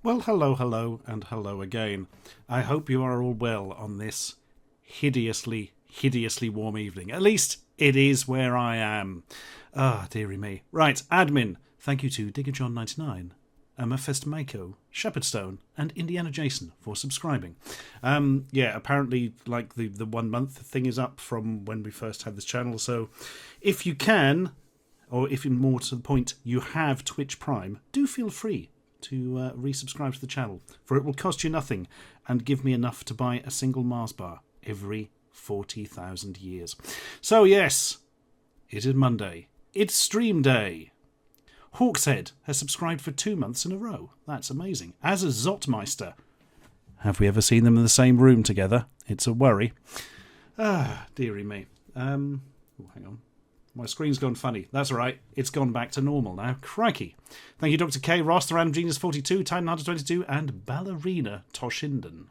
Well, hello, and hello again. I hope you are all well on this hideously warm evening. At least it is where I am. Ah, dearie me. Right, admin. Thank you to DiggerJohn99, Mephisto Mako, Shepherdstone, and Indiana Jason for subscribing. Apparently, like the 1 month thing is up from when we first had this channel. So, if you can, or if more to the point, you have Twitch Prime, do feel free to resubscribe to the channel, for it will cost you nothing and give me enough to buy a single Mars bar every 40,000 years. So yes, it is Monday. It's stream day. Hawkshead has subscribed for 2 months in a row. That's amazing. As a Zotmeister. Have we ever seen them in the same room together? It's a worry. Ah, dearie me. Hang on. My screen's gone funny. That's all right. It's gone back to normal now. Crikey. Thank you, Dr. K, Ross, the Random Genius 42, Titan Hunter 22, and Ballerina Toshinden.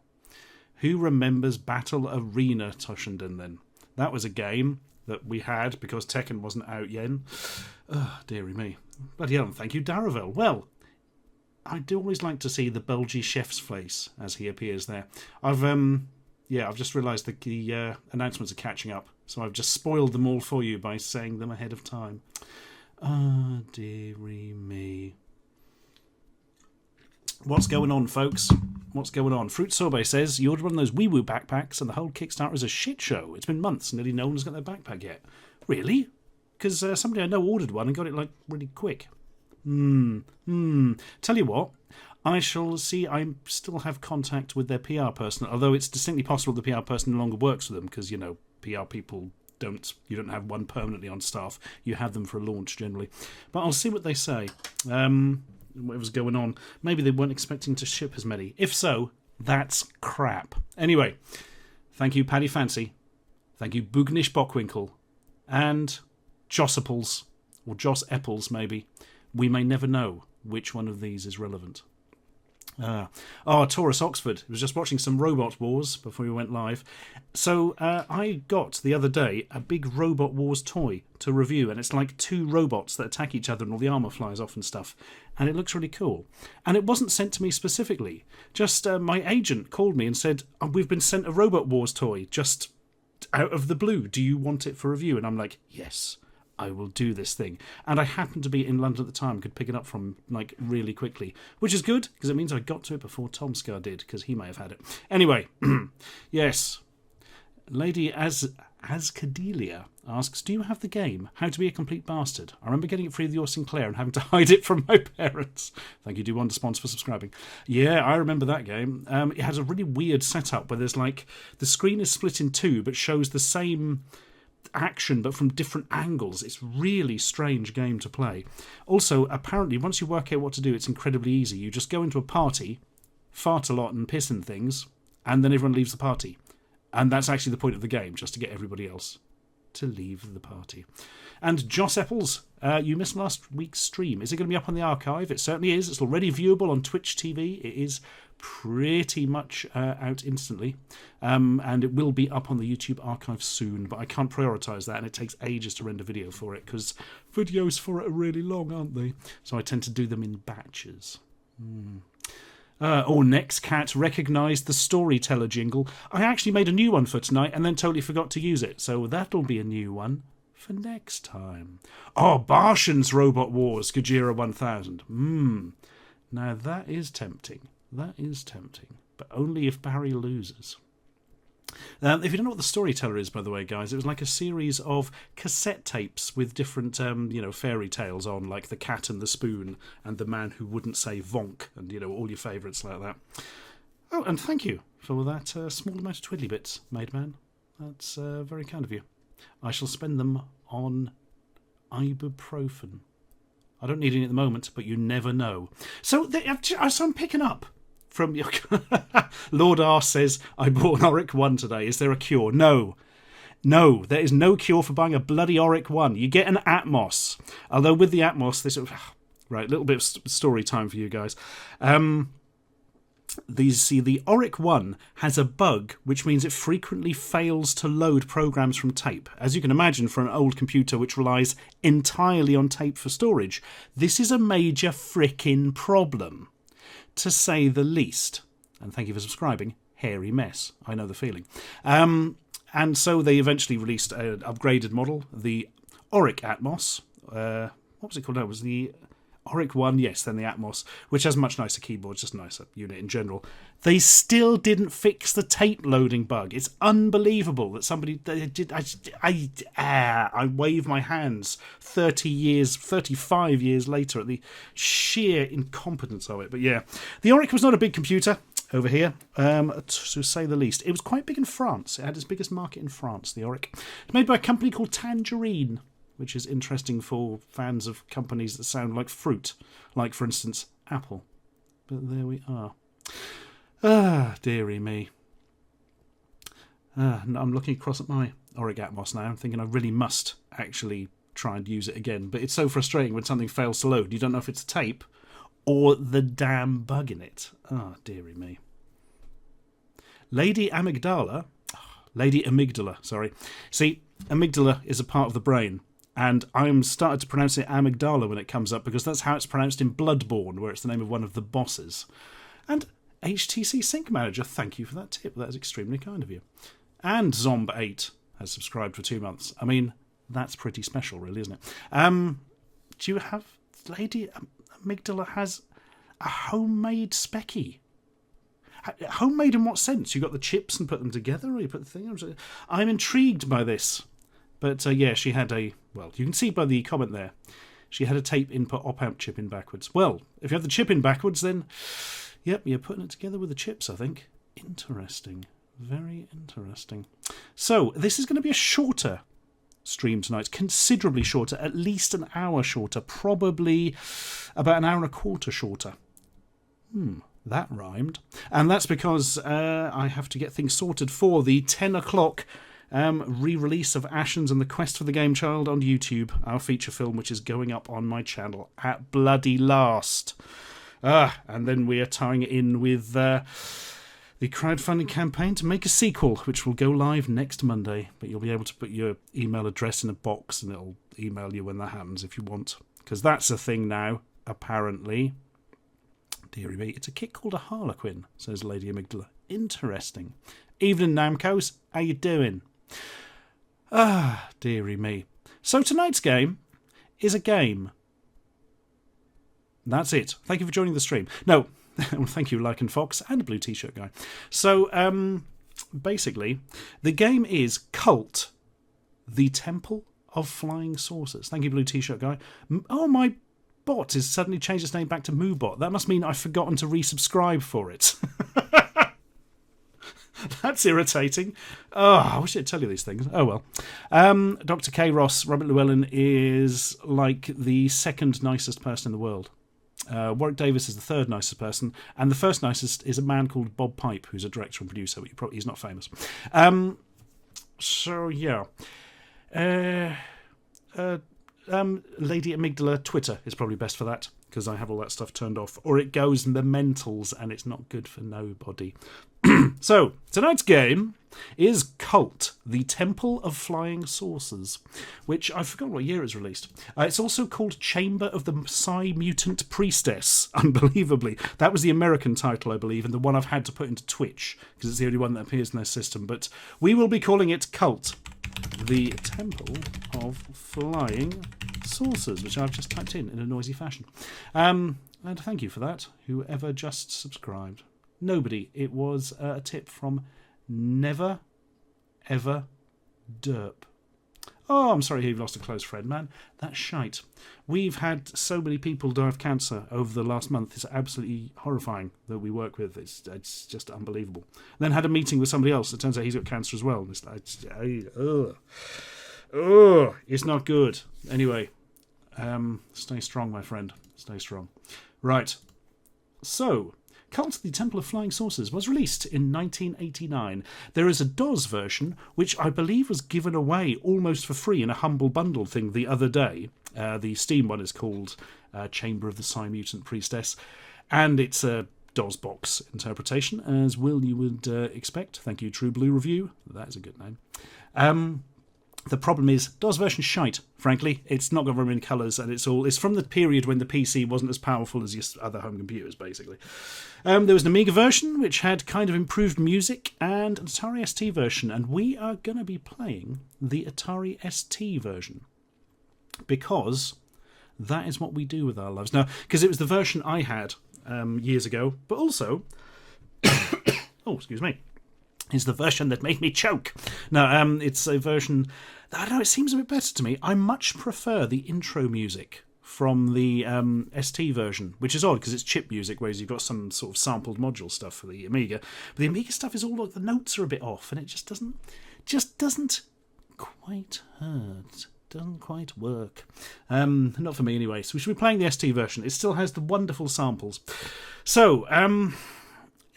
Who remembers Battle Arena Toshinden then? That was a game that we had because Tekken wasn't out yet. Oh, dearie me. Bloody hell, thank you, Daravel. Well, I do always like to see the Belgy chef's face as he appears there. I've just realised that the announcements are catching up, so I've just spoiled them all for you by saying them ahead of time. Ah, dearie me. What's going on, folks? What's going on? Fruit Sorbet says, you ordered one of those wee-woo backpacks and the whole Kickstarter is a shit show. It's been months and nearly no one has got their backpack yet. Really? Because somebody I know ordered one and got it, like, really quick. Tell you what, I shall see. I still have contact with their PR person, although it's distinctly possible the PR person no longer works with them because, you know, PR people you don't have one permanently on staff. You have them for a launch generally. But I'll see what they say. Whatever's going on. Maybe they weren't expecting to ship as many. If so, that's crap. Anyway, thank you, Paddy Fancy. Thank you, Boognish Bockwinkle. And Jossiples, or Joss Epples, maybe. We may never know which one of these is relevant. Taurus Oxford was just watching some Robot Wars before we went live. So I got the other day a big Robot Wars toy to review, and it's like 2 robots that attack each other and all the armour flies off and stuff. And it looks really cool. And it wasn't sent to me specifically. Just my agent called me and said, we've been sent a Robot Wars toy just out of the blue. Do you want it for review? And I'm like, yes, I will do this thing. And I happened to be in London at the time, could pick it up from like really quickly, which is good because it means I got to it before Tom Scar did, because he may have had it. Anyway, yes. Lady Ascadelia asks, do you have the game How to Be a Complete Bastard? I remember getting it free with your Sinclair and having to hide it from my parents. Thank you, Do1 Sponsor, for subscribing. Yeah, I remember that game. It has a really weird setup where there's like the screen is split in 2 but shows the same action but from different angles. It's really strange game to play. Also, apparently, once you work out what to do, it's incredibly easy. You just go into a party, fart a lot and piss in things, and then everyone leaves the party. And that's actually the point of the game, just to get everybody else to leave the party. And Joss Epples, you missed last week's stream. Is it going to be up on the archive? It certainly is. It's already viewable on Twitch TV. It is pretty much out instantly. And it will be up on the YouTube archive soon, but I can't prioritise that, and it takes ages to render video for it, because videos for it are really long, aren't they? So I tend to do them in batches. Nextcat recognised the storyteller jingle. I actually made a new one for tonight and then totally forgot to use it, so that'll be a new one for next time. Barshan's Robot Wars, Gajira 1000. Now that is tempting. That is tempting, but only if Barry loses. If you don't know what the storyteller is, by the way, guys, it was like a series of cassette tapes with different, fairy tales on, like The Cat and the Spoon and The Man Who Wouldn't Say Vonk, and, all your favourites like that. Oh, and thank you for that small amount of twiddly bits, Maid Man. That's very kind of you. I shall spend them on ibuprofen. I don't need any at the moment, but you never know. So I'm picking up from your... Lord R says, I bought an Auric 1 today. Is there a cure? No, there is no cure for buying a bloody Auric 1. You get an Atmos. Although with the Atmos, this... Right, a little bit of story time for you guys. The Auric 1 has a bug, which means it frequently fails to load programs from tape. As you can imagine, for an old computer which relies entirely on tape for storage, this is a major frickin' problem. to say the least. And thank you for subscribing, Hairy Mess. I know the feeling. And so they eventually released an upgraded model, the Auric Atmos. What was it called? No, it was the Auric 1, yes, then the Atmos, which has much nicer keyboards, just a nicer unit in general. They still didn't fix the tape loading bug. It's unbelievable that somebody did. I wave my hands 35 years later at the sheer incompetence of it. But yeah, the Auric was not a big computer over here, to say the least. It was quite big in France. It had its biggest market in France, the Auric. It's made by a company called Tangerine, which is interesting for fans of companies that sound like fruit, like, for instance, Apple. But there we are. Ah, dearie me. I'm looking across at my Auric Atmos now. I'm thinking I really must actually try and use it again. But it's so frustrating when something fails to load. You don't know if it's a tape or the damn bug in it. Ah, dearie me. Lady Amygdala, sorry. See, amygdala is a part of the brain. And I'm started to pronounce it amygdala when it comes up because that's how it's pronounced in Bloodborne, where it's the name of one of the bosses. And HTC Sync Manager, thank you for that tip. That is extremely kind of you. And Zomb8 has subscribed for 2 months. I mean, that's pretty special, really, isn't it? Do you have... Lady Amygdala has a homemade specky. Homemade in what sense? You got the chips and put them together, or you put the thing... I'm intrigued by this. But yeah, she had a... Well, you can see by the comment there, she had a tape input op-amp chip in backwards. Well, if you have the chip in backwards, then... Yep, you're putting it together with the chips, I think. Interesting. Very interesting. So, this is going to be a shorter stream tonight. Considerably shorter. At least an hour shorter. Probably about an hour and a quarter shorter. That rhymed. And that's because I have to get things sorted for the 10 o'clock... re-release of Ashens and the Quest for the Game Child on YouTube, our feature film, which is going up on my channel at bloody last. And then we are tying it in with the crowdfunding campaign to make a sequel, which will go live next Monday. But you'll be able to put your email address in a box and it'll email you when that happens if you want. Because that's a thing now, apparently. Dearie me, it's a kit called a Harlequin, says Lady Amygdala. Interesting. Evening, Namcos. How you doing? Ah, dearie me. So tonight's game is a game. That's it. Thank you for joining the stream. No, thank you, Lycan Fox and Blue T-shirt guy. So, basically, the game is Kult, the Temple of Flying Saucers. Thank you, Blue T-shirt guy. Oh, my bot has suddenly changed its name back to Moobot. That must mean I've forgotten to resubscribe for it. That's irritating. Oh, I wish I'd tell you these things. Oh, well. Dr. K. Ross, Robert Llewellyn, is like the second nicest person in the world. Warwick Davis is the third nicest person. And the first nicest is a man called Bob Pipe, who's a director and producer, but he's not famous. So, yeah. Lady Amygdala Twitter is probably best for that, because I have all that stuff turned off. Or it goes mementals, and it's not good for nobody. So, tonight's game is Kult, the Temple of Flying Saucers, which I forgot what year it was released. It's also called Chamber of the Sci-Mutant Priestess, unbelievably. That was the American title, I believe, and the one I've had to put into Twitch, because it's the only one that appears in their system. But we will be calling it Kult, the Temple of Flying Saucers, which I've just typed in a noisy fashion. And thank you for that, whoever just subscribed. Nobody. It was a tip from Never Ever Derp. Oh, I'm sorry you've lost a close friend, man. That's shite. We've had so many people die of cancer over the last month. It's absolutely horrifying that we work with. It's just unbelievable. Then had a meeting with somebody else. It turns out he's got cancer as well. It's not good. Anyway, stay strong, my friend. Stay strong. Right. So, Kult, the Temple of Flying Saucers was released in 1989. There is a DOS version, which I believe was given away almost for free in a Humble Bundle thing the other day. The Steam one is called Chamber of the Sci-Mutant Priestess, and it's a DOS box interpretation, as you would expect. Thank you, True Blue Review. That is a good name. The problem is, DOS version's shite, frankly. It's not got very many colours, and it's from the period when the PC wasn't as powerful as your other home computers, basically. There was an Amiga version, which had kind of improved music, and an Atari ST version, and we are going to be playing the Atari ST version. Because that is what we do with our lives. Now, because it was the version I had years ago, but also... oh, excuse me. Is the version that made me choke. No, it's a version... I don't know, it seems a bit better to me. I much prefer the intro music from the ST version, which is odd because it's chip music, whereas you've got some sort of sampled module stuff for the Amiga. But the Amiga stuff is all like the notes are a bit off, and it just doesn't quite hurt. Doesn't quite work. Not for me anyway. So we should be playing the ST version. It still has the wonderful samples. So,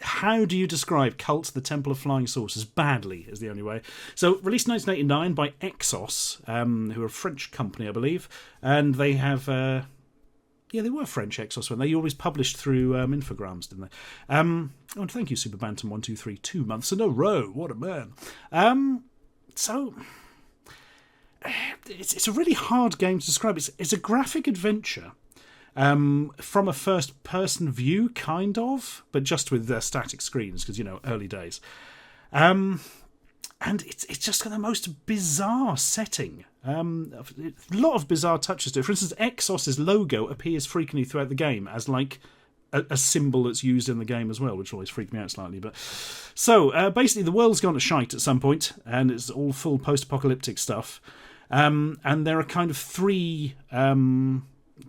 how do you describe Kult, the Temple of Flying Saucers? Badly is the only way. So, released 1989 by Exos, who are a French company, I believe. And they have... they were French, Exos, when they always published through Infogrames, didn't they? And thank you, Super Bantam 123, 2 months in a row. What a man. So... It's a really hard game to describe. It's a graphic adventure from a first-person view, kind of, but just with static screens, because, early days. And it's just got the most bizarre setting. A lot of bizarre touches to it. For instance, Exos' logo appears frequently throughout the game as, like, a symbol that's used in the game as well, which always freaked me out slightly. But so, basically, the world's gone to shite at some point, and it's all full post-apocalyptic stuff. And there are kind of three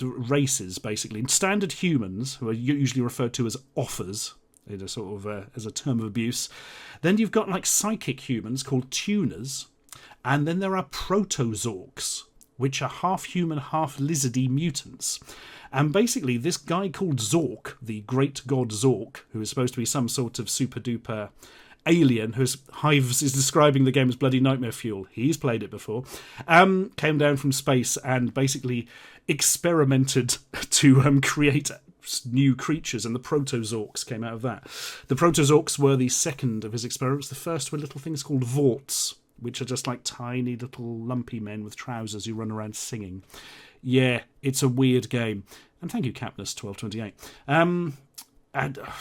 races, basically. Standard humans, who are usually referred to as offers, in a sort of as a term of abuse. Then you've got like psychic humans called tuners, and then there are protozorks, which are half human, half lizardy mutants. And basically, this guy called Zork, the great god Zork, who is supposed to be some sort of super duper alien, whose Hives is describing the game as bloody nightmare fuel. He's played it before. Came down from space and basically experimented to create new creatures, and the protozorks came out of that. The protozorks were the second of his experiments. The first were little things called vorts, which are just like tiny little lumpy men with trousers who run around singing. Yeah, it's a weird game. And thank you, Capness1228.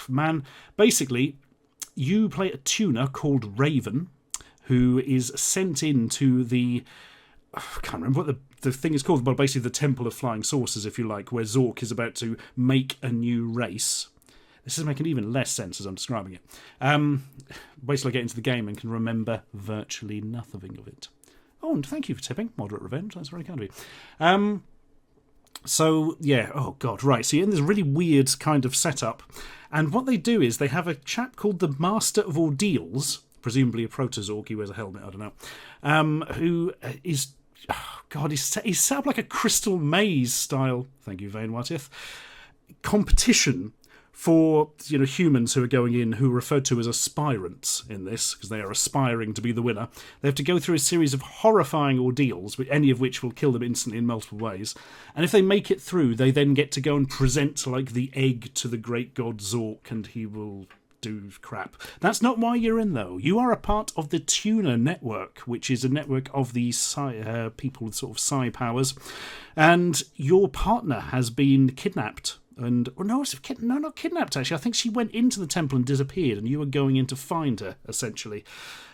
Man, basically, you play a tuner called Raven, who is sent into the... I can't remember what the thing is called, but basically the Temple of Flying Saucers, if you like, where Zork is about to make a new race. This is making even less sense as I'm describing it. Basically, I get into the game and can remember virtually nothing of it. Oh, and thank you for tipping. Moderate Revenge. That's very kind of you. So, yeah. Oh, God. Right. So you're in this really weird kind of setup. And what they do is they have a chap called the Master of Ordeals, presumably a protozork, he wears a helmet, I don't know, who is... Oh, God, he's set up like a Crystal Maze style, thank you, Vane Watith, competition for humans who are going in, who are referred to as aspirants in this, because they are aspiring to be the winner. They have to go through a series of horrifying ordeals, any of which will kill them instantly in multiple ways. And if they make it through, they then get to go and present like the egg to the great god Zork, and he will do crap. That's not why you're in, though. You are a part of the Tuner Network, which is a network of the people with sort of psi powers. And your partner has been kidnapped. And no, not kidnapped, actually. I think she went into the temple and disappeared, and you were going in to find her, essentially.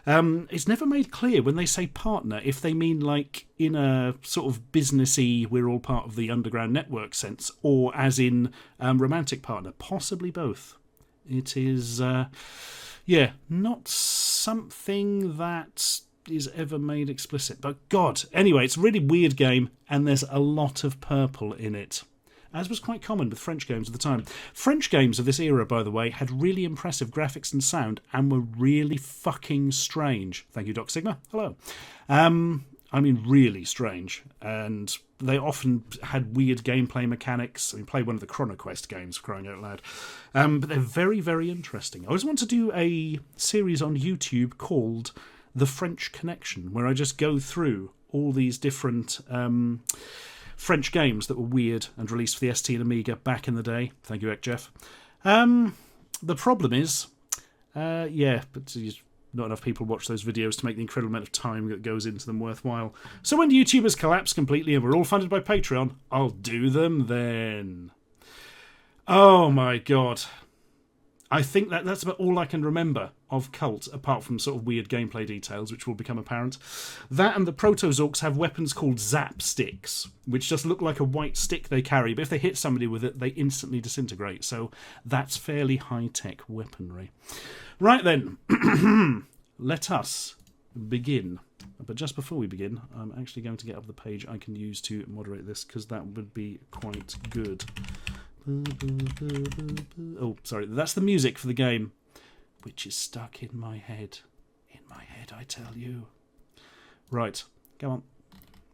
It's never made clear when they say partner if they mean like in a sort of businessy, we're all part of the underground network sense, or as in romantic partner. Possibly both. It is, not something that is ever made explicit. But God, anyway, it's a really weird game, and there's a lot of purple in it, as was quite common with French games of the time. French games of this era, by the way, had really impressive graphics and sound, and were really fucking strange. Thank you, Doc Sigma. Hello. I mean, really strange. And they often had weird gameplay mechanics. I mean, play one of the ChronoQuest games, for crying out loud. But they're very, very interesting. I always want to do a series on YouTube called The French Connection, where I just go through all these different French games that were weird and released for the ST and Amiga back in the day. Thank you, Jeff. The problem is, but not enough people watch those videos to make the incredible amount of time that goes into them worthwhile. So when YouTubers collapse completely and we're all funded by Patreon, I'll do them then. Oh my god. I think that's about all I can remember of Kult, apart from sort of weird gameplay details, which will become apparent. That and the Protozorks have weapons called zap sticks, which just look like a white stick they carry, but if they hit somebody with it, they instantly disintegrate. So that's fairly high-tech weaponry. Right then, let us begin. But just before we begin, I'm actually going to get up the page I can use to moderate this, because that would be quite good. Oh, sorry, that's the music for the game, which is stuck in my head. In my head, I tell you. Right, go on.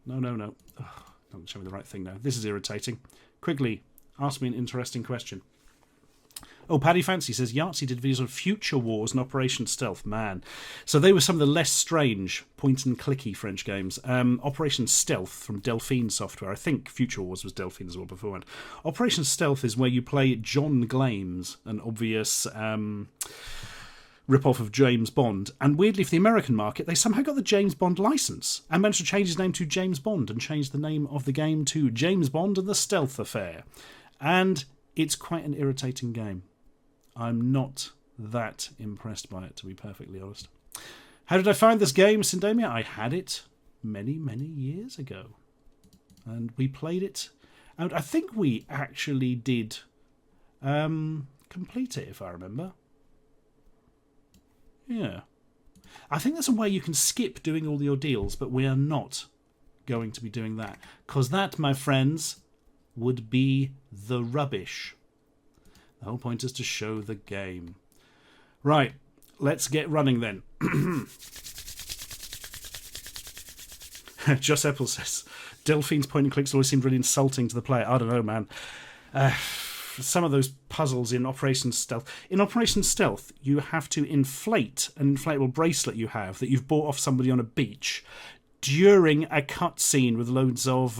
No. Ugh, don't show me the right thing now. This is irritating. Quickly, ask me an interesting question. Oh, Paddy Fancy says, Yahtzee did videos on Future Wars and Operation Stealth. Man. So they were some of the less strange point-and-clicky French games. Operation Stealth from Delphine Software. I think Future Wars was Delphine as well beforehand. Operation Stealth is where you play John Glames, an obvious rip-off of James Bond. And weirdly, for the American market, they somehow got the James Bond license and managed to change his name to James Bond and change the name of the game to James Bond and the Stealth Affair. And it's quite an irritating game. I'm not that impressed by it, to be perfectly honest. How did I find this game, Syndemia? I had it many, many years ago. And we played it. And I think we actually did complete it, if I remember. Yeah. I think there's a way you can skip doing all the ordeals, but we are not going to be doing that. Because that, my friends, would be the rubbish. The whole point is to show the game. Right, let's get running then. Just Apple says, Delphine's point and clicks always seemed really insulting to the player. I don't know, man. Some of those puzzles in Operation Stealth. In Operation Stealth, you have to inflate an inflatable bracelet you have that you've bought off somebody on a beach during a cutscene with loads of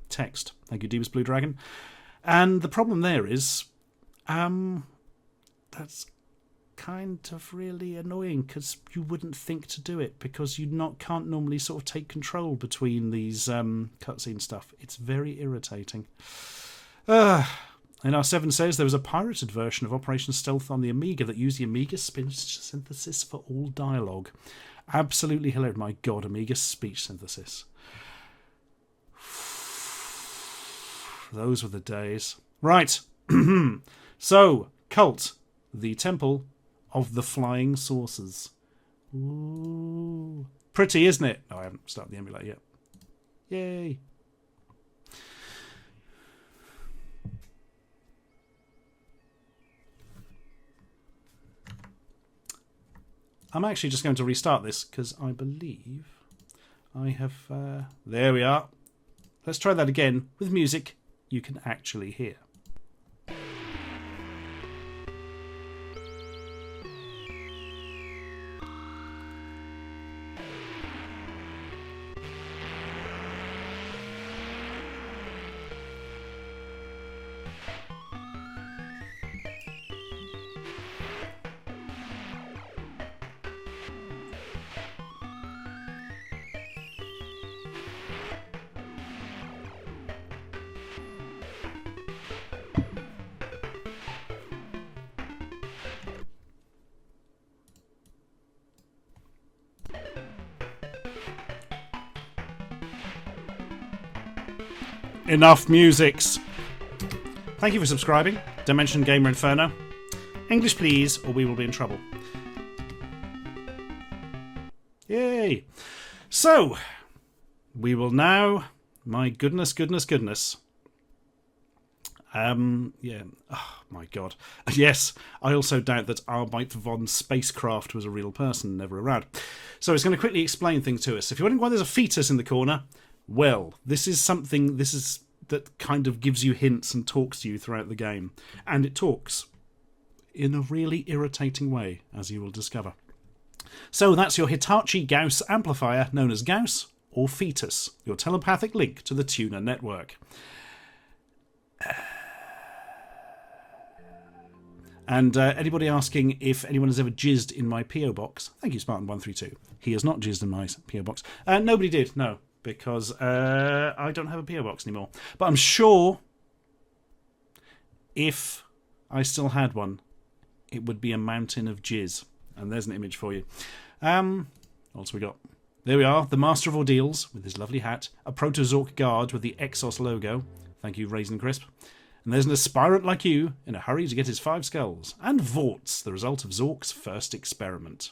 text. Thank you, Deepest Blue Dragon. And the problem there is, that's kind of really annoying because you wouldn't think to do it because you can't normally sort of take control between these cutscene stuff. It's very irritating. And R7 says there was a pirated version of Operation Stealth on the Amiga that used the Amiga speech synthesis for all dialogue. Absolutely hilarious. My God, Amiga speech synthesis. Those were the days. Right. So, Kult, the Temple of the Flying Saucers. Ooh. Pretty, isn't it? No, I haven't started the emulator yet. Yay. I'm actually just going to restart this because I believe I have... there we are. Let's try that again with music you can actually hear. Enough musics. Thank you for subscribing. Dimension Gamer Inferno. English please, or we will be in trouble. Yay. So, we will now... My goodness. Yeah. Oh, my God. Yes, I also doubt that Arbeit von Spacecraft was a real person, never around. So it's going to quickly explain things to us. If you're wondering why there's a fetus in the corner... Well, this is that kind of gives you hints and talks to you throughout the game. And it talks in a really irritating way, as you will discover. So that's your Hitachi Gauss amplifier, known as Gauss or Fetus, your telepathic link to the tuner network. And anybody asking if anyone has ever jizzed in my P.O. box, thank you, Spartan132. He has not jizzed in my P.O. box. Nobody did, no, because I don't have a P.O. box anymore. But I'm sure if I still had one, it would be a mountain of jizz. And there's an image for you. What else we got? There we are, the Master of Ordeals with his lovely hat, a Protozork guard with the Exos logo. Thank you, Raisin Crisp. And there's an aspirant like you in a hurry to get his 5 skulls. And Vorts, the result of Zork's first experiment.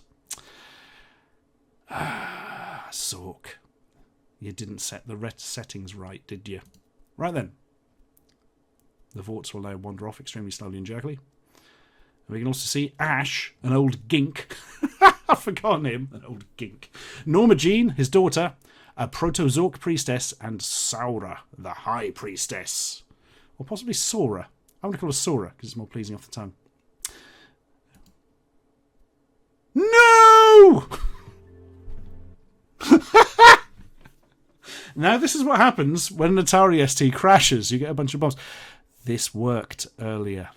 Ah, Zork. You didn't set the settings right, did you? Right then. The Vorts will now wander off extremely slowly and jerkily. And we can also see Ash, an old gink. I've forgotten him, an old gink. Norma Jean, his daughter, a Protozork priestess, and Saura, the High Priestess. Or possibly Sora. I want to call her Sora because it's more pleasing off the tongue. No! Now this is what happens when an Atari ST crashes. You get a bunch of bombs. This worked earlier.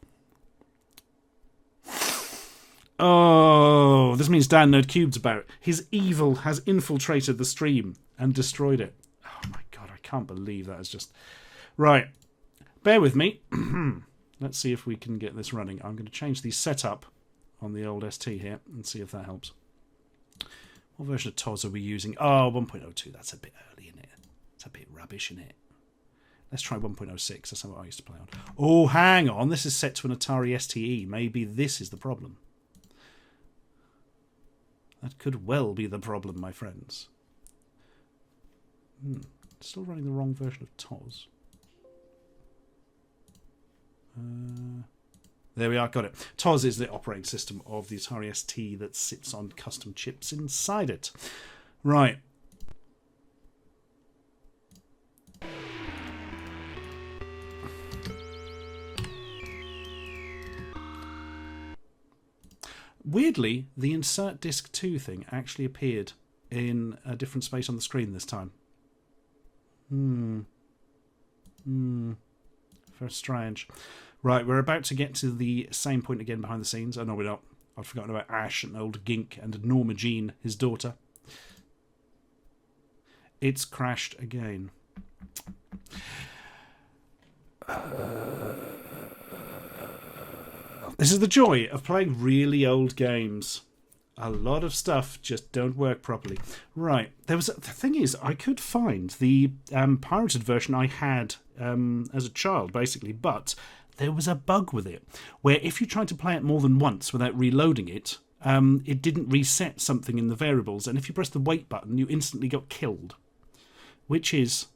Oh, this means Dan Nerd Cube's about. His evil has infiltrated the stream and destroyed it. Oh my god, I can't believe that is just... Right. Bear with me. Let's see if we can get this running. I'm going to change the setup on the old ST here and see if that helps. What version of TOS are we using? Oh, 1.02. That's a bit early, isn't it? It's a bit rubbish, isn't it? Let's try 1.06. That's what I used to play on. Oh, hang on. This is set to an Atari STE. Maybe this is the problem. That could well be the problem, my friends. Still running the wrong version of TOS. There we are, got it. TOS is the operating system of the Atari ST that sits on custom chips inside it. Right. Weirdly, the insert disc 2 thing actually appeared in a different space on the screen this time. Very strange. Right, we're about to get to the same point again behind the scenes. Oh, no, we're not. I've forgotten about Ash, an old gink, and Norma Jean, his daughter. It's crashed again. This is the joy of playing really old games. A lot of stuff just don't work properly. Right, the thing is, I could find the pirated version I had as a child, basically, but there was a bug with it, where if you tried to play it more than once without reloading it, it didn't reset something in the variables, and if you pressed the wait button, you instantly got killed, which is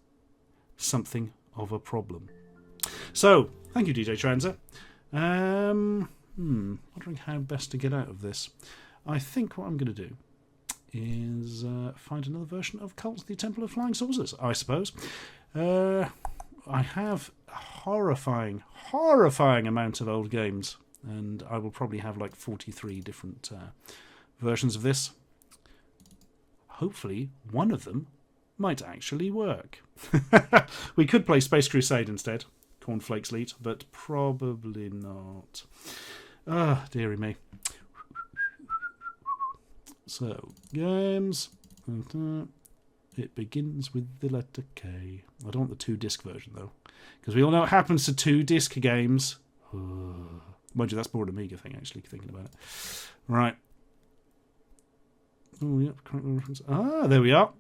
something of a problem. So, thank you, DJ Transer. Wondering how best to get out of this. I think what I'm going to do is find another version of Kult, the Temple of Flying Saucers, I suppose. I have a horrifying amount of old games, and I will probably have like 43 different versions of this. Hopefully, one of them might actually work. We could play Space Crusade instead, Cornflakes Leet, but probably not. Ah, dearie me. So, games. It begins with the letter K. I don't want the 2-disc version, though, because we all know what happens to 2-disc games. Mind you, that's more an Amiga thing, actually, thinking about it. Right. Oh, yep. Ah, there we are.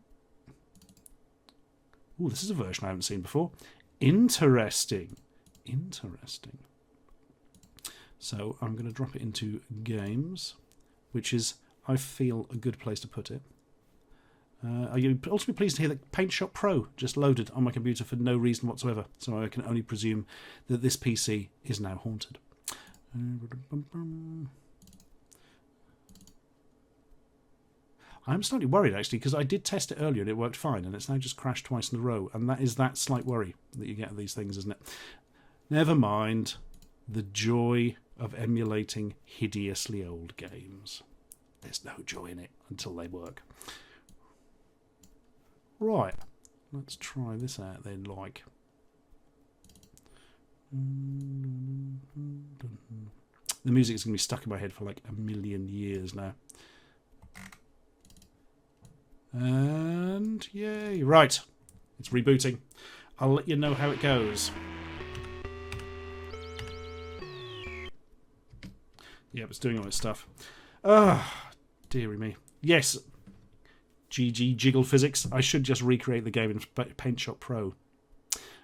Oh, this is a version I haven't seen before. Interesting. Interesting. So I'm going to drop it into games, which is, I feel, a good place to put it. You'll also be pleased to hear that Paint Shop Pro just loaded on my computer for no reason whatsoever, so I can only presume that this PC is now haunted. I'm slightly worried, actually, because I did test it earlier and it worked fine, and it's now just crashed twice in a row, and that is that slight worry that you get of these things, isn't it? Never mind. The joy of emulating hideously old games. There's no joy in it until they work. Right, let's try this out then, like. The music is going to be stuck in my head for like a million years now. And yay. Right. It's rebooting. I'll let you know how it goes. Yep, it's doing all its stuff. Ah, dearie me. Yes. GG Jiggle Physics. I should just recreate the game in Paint Shop Pro.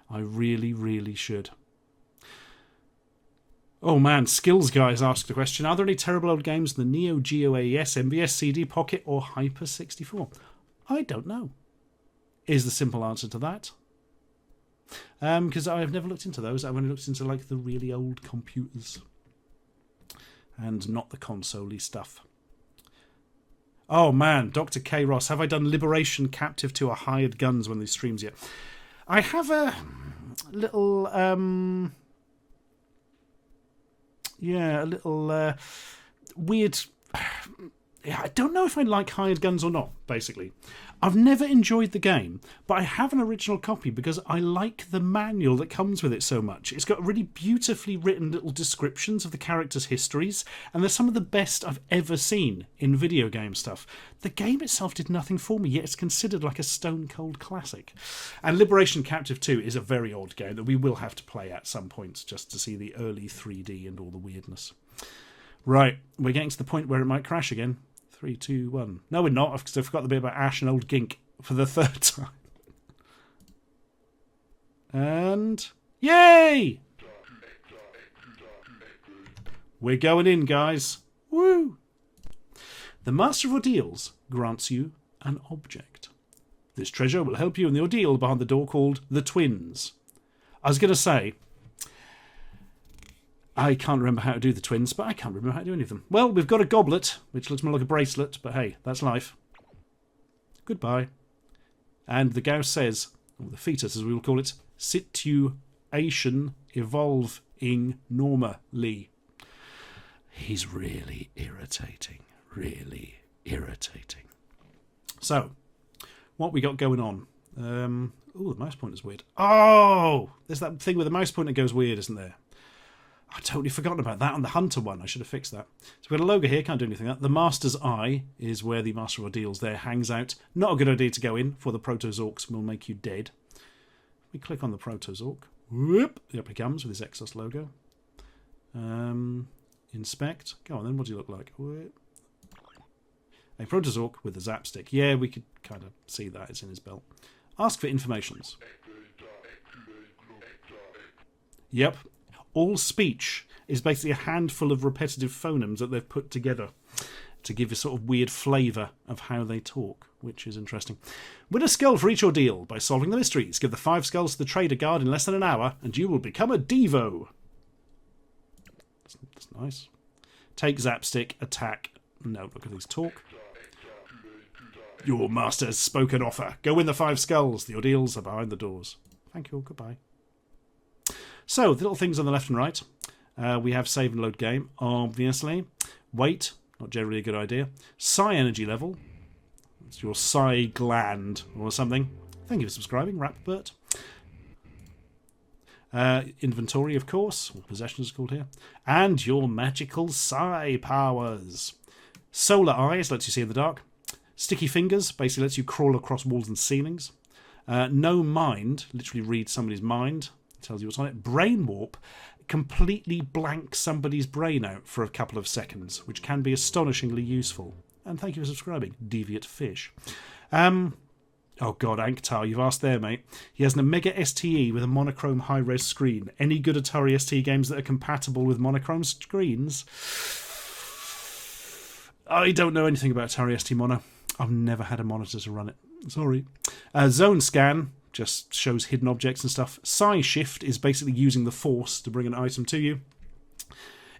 I really, really should. Oh man, Skills Guys asked a question. Are there any terrible old games in the Neo Geo AES, MVS, CD, Pocket or Hyper 64? I don't know. Is the simple answer to that. Because I've never looked into those. I've only looked into like the really old computers. And not the console-y stuff. Oh man, Dr. K. Ross, have I done Liberation Captive 2 or Hired Guns when these streams yet? I have a little, yeah, a little weird. I don't know if I like Hired Guns or not, basically. I've never enjoyed the game, but I have an original copy because I like the manual that comes with it so much. It's got really beautifully written little descriptions of the characters' histories, and they're some of the best I've ever seen in video game stuff. The game itself did nothing for me, yet it's considered like a stone-cold classic. And Liberation Captive 2 is a very odd game that we will have to play at some point just to see the early 3D and all the weirdness. Right, we're getting to the point where it might crash again. 3, 2, 1. No, we're not, because I forgot the bit about Ash and Old Gink for the third time. And yay! We're going in, guys. Woo! The Master of Ordeals grants you an object. This treasure will help you in the ordeal behind the door called the Twins. I was going to say, I can't remember how to do the twins, but I can't remember how to do any of them. Well, we've got a goblet, which looks more like a bracelet, but hey, that's life. Goodbye. And the Gauss says, or the fetus as we will call it, situation evolving normally. He's really irritating. Really irritating. So, what we got going on? Oh, the mouse pointer's weird. Oh! There's that thing with the mouse pointer goes weird, isn't there? I'd totally forgotten about that on the Hunter one. I should have fixed that. So we've got a logo here. Can't do anything with that. The Master's Eye is where the Master of Ordeals there hangs out. Not a good idea to go in, for the Protozorks will make you dead. We click on the Protozork. Whoop! Up he comes with his Exos logo. Inspect. Go on then. What do you look like? Whoop. A Protozork with a zap stick. Yeah, we could kind of see that. It's in his belt. Ask for informations. Yep. All speech is basically a handful of repetitive phonemes that they've put together to give a sort of weird flavour of how they talk, which is interesting. Win a skull for each ordeal by solving the mysteries. Give the 5 skulls to the trader guard in less than an hour, and you will become a Devo. That's nice. Take Zapstick, attack. No, look at these talk. Your master's spoken offer. Go win the 5 skulls. The ordeals are behind the doors. Thank you. Goodbye. So, the little things on the left and right. We have save and load game, obviously. Weight, not generally a good idea. Psi energy level. It's your psi gland or something. Thank you for subscribing, Rapbert. Inventory, of course, or possessions called here. And your magical psi powers. Solar eyes lets you see in the dark. Sticky fingers basically lets you crawl across walls and ceilings. No mind, literally read somebody's mind. Tells you what's on it. Brain warp completely blanks somebody's brain out for a couple of seconds, which can be astonishingly useful. And thank you for subscribing, Deviant Fish. Oh god, Anktar, you've asked there, mate. He has an Omega STE with a monochrome high-res screen. Any good Atari ST games that are compatible with monochrome screens? I don't know anything about Atari ST Mono. I've never had a monitor to run it. Sorry. Zone scan just shows hidden objects and stuff. Psi shift is basically using the force to bring an item to you.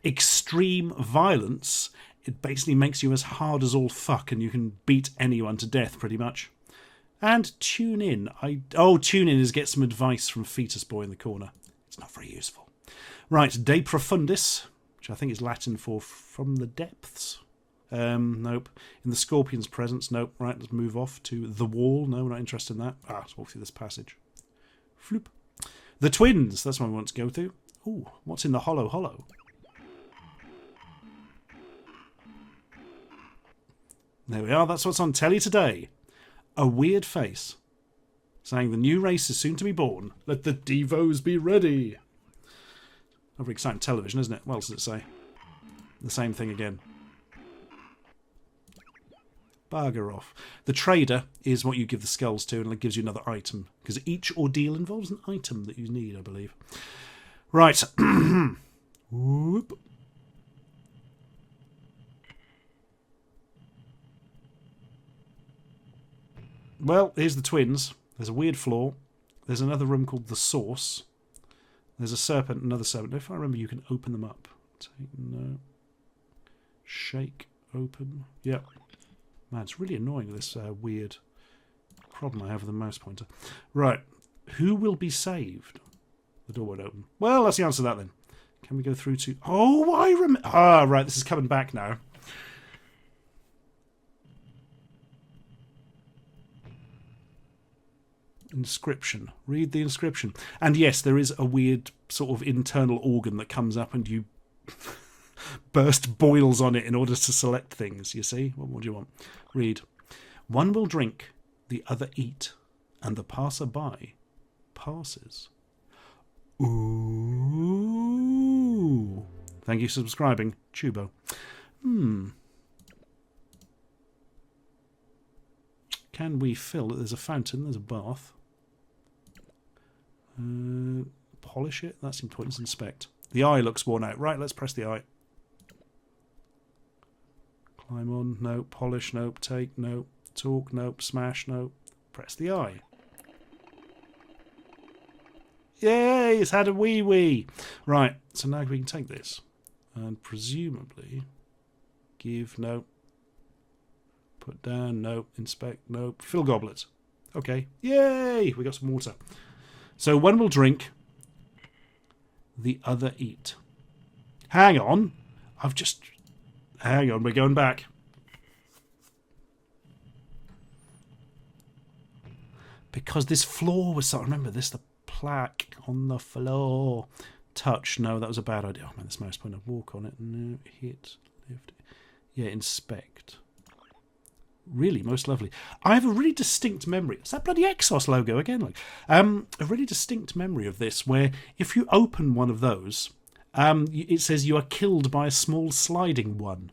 Extreme violence, it basically makes you as hard as all fuck and you can beat anyone to death pretty much. And tune in. Tune in is get some advice from Fetus Boy in the corner. It's not very useful. Right, De Profundis, which I think is Latin for from the depths. Nope. In the Scorpion's presence, nope. Right, let's move off to the wall. No, we're not interested in that. Let's walk through this passage. Floop. The Twins, that's what we want to go to. Ooh, what's in the hollow? There we are. That's what's on telly today. A weird face saying the new race is soon to be born. Let the Devos be ready. Over exciting television, isn't it? What else does it say? The same thing again. Bugger off. The trader is what you give the skulls to, and it gives you another item. Because each ordeal involves an item that you need, I believe. Right. Whoop. Well, here's the twins. There's a weird floor. There's another room called the Source. There's a serpent, another serpent. If I remember, you can open them up. Take no. Shake, open. Yep. Man, it's really annoying, this weird problem I have with the mouse pointer. Right. Who will be saved? The door won't open. Well, that's the answer to that then. Can we go through to... Oh, I remember... Ah, right, this is coming back now. Inscription. Read the inscription. And yes, there is a weird sort of internal organ that comes up and you burst boils on it in order to select things, you see? What more do you want? Read. One will drink, the other eat, and the passer-by passes. Ooh. Thank you for subscribing, Chubo. Can we fill it? There's a fountain, there's a bath. Polish it? That's important to inspect. The eye looks worn out. Right, let's press the eye. Climb on, no. Polish, no. Take, no. Talk, no. Smash, no. Press the eye. Yay, it's had a wee-wee. Right, so now we can take this. And presumably give, no. Put down, no. Inspect, no. Fill goblet. Okay, yay, we got some water. So one will drink, the other eat. Hang on. Hang on, we're going back. Because this floor was... Remember this, the plaque on the floor. Touch, no, that was a bad idea. Oh man, this mouse pointer. Walk on it, no. Hit, lift. Yeah, inspect. Really, most lovely. I have a really distinct memory. It's that bloody Exos logo again. Like, a really distinct memory of this, where if you open one of those, it says you are killed by a small sliding one.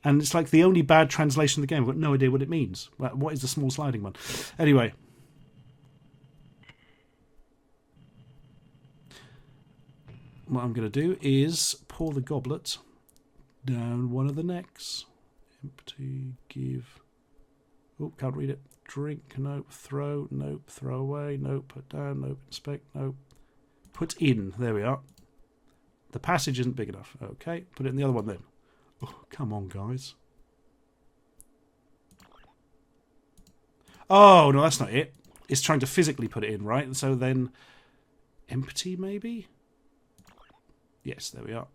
And it's like the only bad translation of the game. I've got no idea what it means. What is the small sliding one? Anyway. What I'm going to do is pour the goblet down one of the necks. Empty, give. Oh, can't read it. Drink, nope. Throw, nope. Throw away, nope. Put down, nope. Inspect, nope. Put in. There we are. The passage isn't big enough. Okay, put it in the other one then. Oh, come on, guys. Oh, no, that's not it. It's trying to physically put it in, right? So then, empty, maybe? Yes, there we are.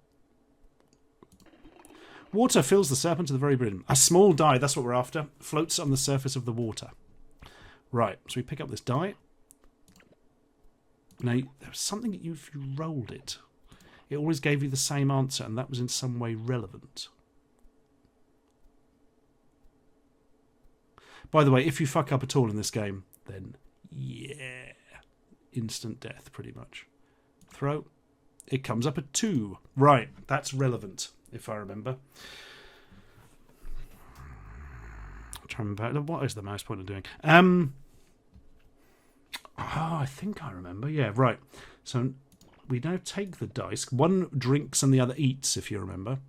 Water fills the serpent to the very brim. A small die, that's what we're after, floats on the surface of the water. Right, so we pick up this die. Now, there's something that if you rolled it, it always gave you the same answer, and that was in some way relevant. By the way, if you fuck up at all in this game, then yeah, instant death, pretty much. Throw. It comes up at 2. Right, that's relevant, if I remember. I'm trying to remember. What is the mouse pointer doing? I think I remember. Yeah, right. So we now take the dice. One drinks and the other eats, if you remember.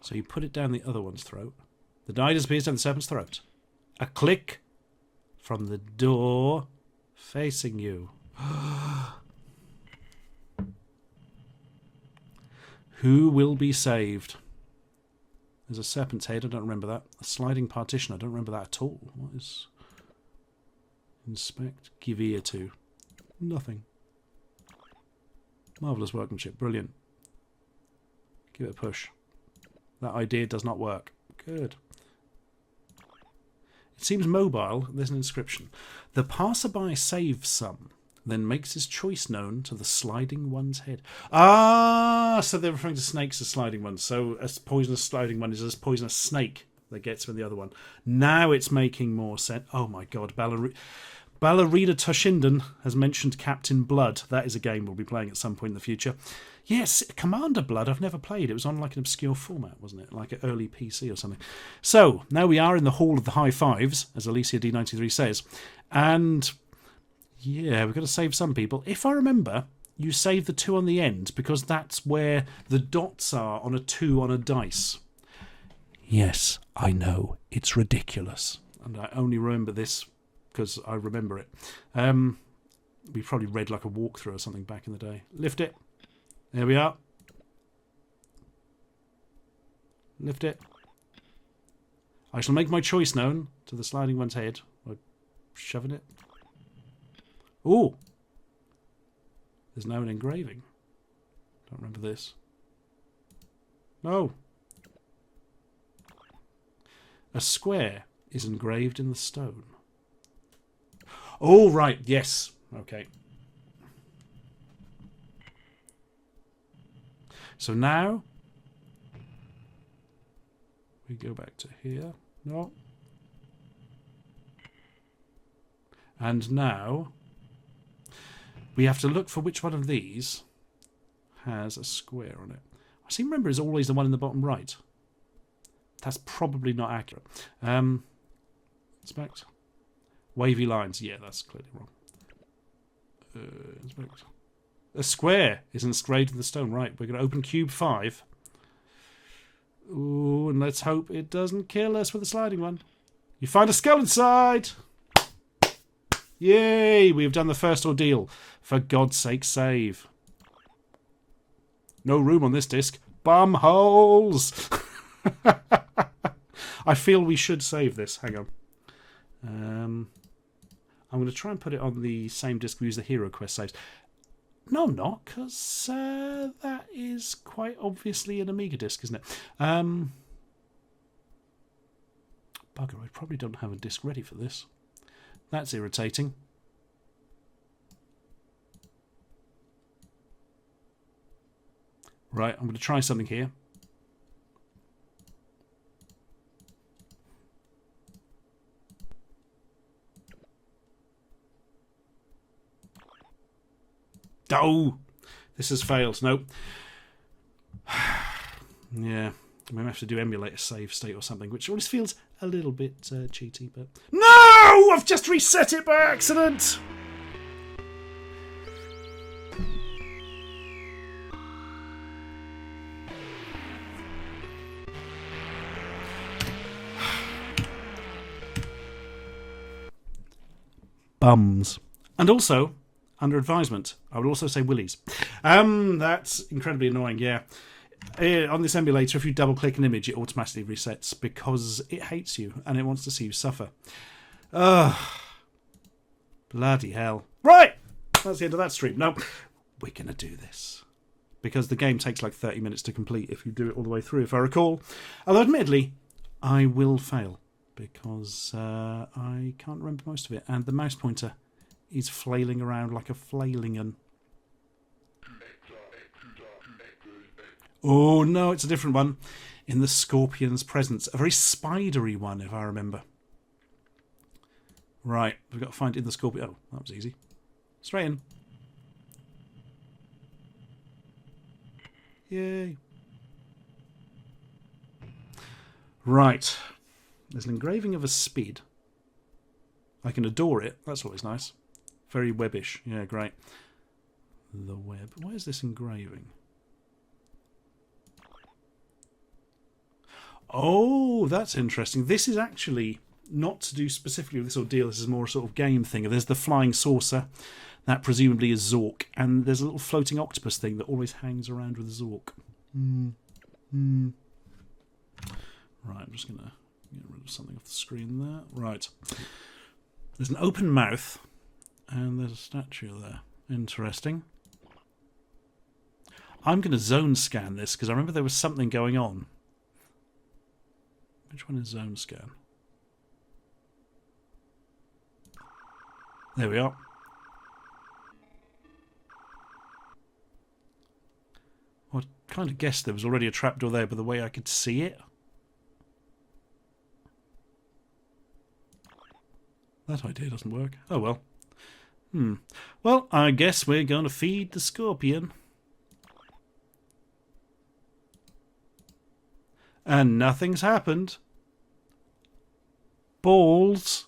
So you put it down the other one's throat. The die disappears down the serpent's throat. A click from the door facing you. Who will be saved? There's a serpent's head, I don't remember that. A sliding partition, I don't remember that at all. What is... Inspect, give ear to. Nothing. Marvellous workmanship, brilliant. Give it a push. That idea does not work. Good. It seems mobile. There's an inscription. The passerby saves some, then makes his choice known to the sliding one's head. Ah, so they're referring to snakes as sliding ones. So a poisonous sliding one is a poisonous snake that gets me the other one. Now it's making more sense. Oh my god, Ballerina Toshinden has mentioned Captain Blood. That is a game we'll be playing at some point in the future. Yes, Commander Blood I've never played. It was on like an obscure format, wasn't it? Like an early PC or something. So, now we are in the Hall of the High Fives, as Alicia D93 says. And, yeah, we've got to save some people. If I remember, you save the 2 on the end, because that's where the dots are on a 2 on a dice. Yes, I know. It's ridiculous. And I only remember this because I remember it. We probably read like a walkthrough or something back in the day. Lift it. There we are. Lift it. I shall make my choice known to the sliding one's head. By shoving it. Ooh. There's now an engraving. Don't remember this. No. A square is engraved in the stone. Oh, right. Yes. Okay. So now we go back to here. No. And now we have to look for which one of these has a square on it. I seem to remember it's always the one in the bottom right. That's probably not accurate. Inspect. Wavy lines. Yeah, that's clearly wrong. Inspect. A square is engraved in the stone. Right, we're going to open cube 5. Ooh, and let's hope it doesn't kill us with the sliding one. You find a skull inside! Yay! We've done the first ordeal. For God's sake, save. No room on this disc. Bum holes! I feel we should save this. Hang on. I'm going to try and put it on the same disc we use the Hero Quest saves. No, I'm not, because that is quite obviously an Amiga disc, isn't it? Bugger, I probably don't have a disc ready for this. That's irritating. Right, I'm going to try something here. Oh, this has failed. Nope. Yeah, we have to do emulate a save state or something, which always feels a little bit cheaty. But no, I've just reset it by accident. Bums. And also, under advisement, I would also say willies. That's incredibly annoying, yeah. On this emulator, if you double-click an image, it automatically resets because it hates you and it wants to see you suffer. Bloody hell. Right! That's the end of that stream. No, we're going to do this. Because the game takes like 30 minutes to complete if you do it all the way through, if I recall. Although, admittedly, I will fail because I can't remember most of it. And the mouse pointer is flailing around like a flailing-un. Oh, no, it's a different one. In the Scorpion's presence. A very spidery one, if I remember. Right, we've got to find in the Scorpion. Oh, that was easy. Straight in. Yay. Right. There's an engraving of a spid. I can adore it. That's always nice. Very webbish. Yeah, great. The web. Where's this engraving? Oh, that's interesting. This is actually not to do specifically with this ordeal. This is more a sort of game thing. There's the flying saucer. That presumably is Zork. And there's a little floating octopus thing that always hangs around with Zork. Right, I'm just going to get rid of something off the screen there. Right. There's an open mouth. And there's a statue there. Interesting. I'm going to zone scan this because I remember there was something going on. Which one is zone scan? There we are. Well, I kind of guessed there was already a trapdoor there, but the way I could see it. That idea doesn't work. Oh well. Well, I guess we're going to feed the scorpion. And nothing's happened. Balls.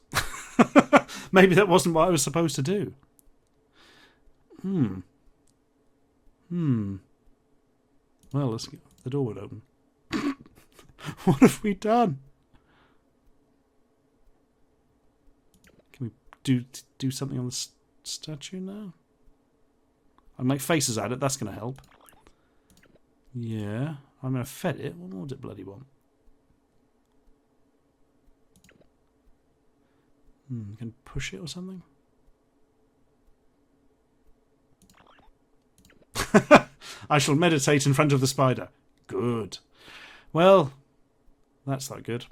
Maybe that wasn't what I was supposed to do. Well, let's get the door would open. What have we done? Can we do something on the statue now? I'll make faces at it. That's going to help. Yeah. I'm going to fed it. What more did it bloody want? Can push it or something? I shall meditate in front of the spider. Good. Well, that's not good.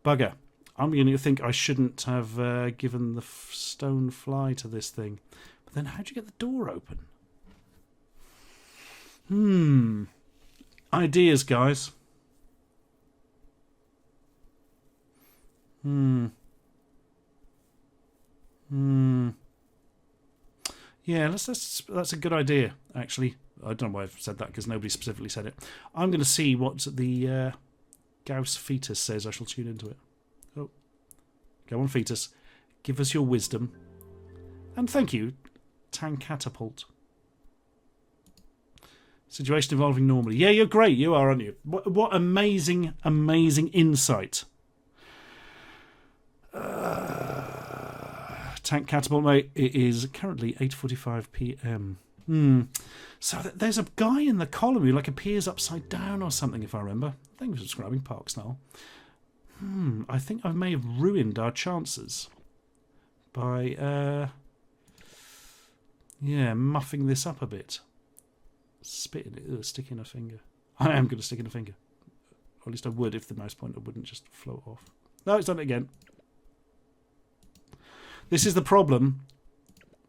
Bugger. I'm beginning to think I shouldn't have given the stone fly to this thing. But then how'd you get the door open? Ideas, guys. Yeah, that's a good idea, actually. I don't know why I've said that, because nobody specifically said it. I'm going to see what the Gauss fetus says. I shall tune into it. Oh. Go on, fetus. Give us your wisdom. And thank you, Tank Catapult. Situation evolving normally. Yeah, you're great. You are, aren't you? What amazing, amazing insight. Tank Catapult, mate. It is currently 8:45 p.m. So there's a guy in the column who like appears upside down or something, if I remember. Thank you for subscribing, Park Snarl. I think I may have ruined our chances by muffing this up a bit. Spitting it, sticking a finger. I am going to stick in a finger. Or at least I would if the mouse pointer wouldn't just float off. No, it's done it again. This is the problem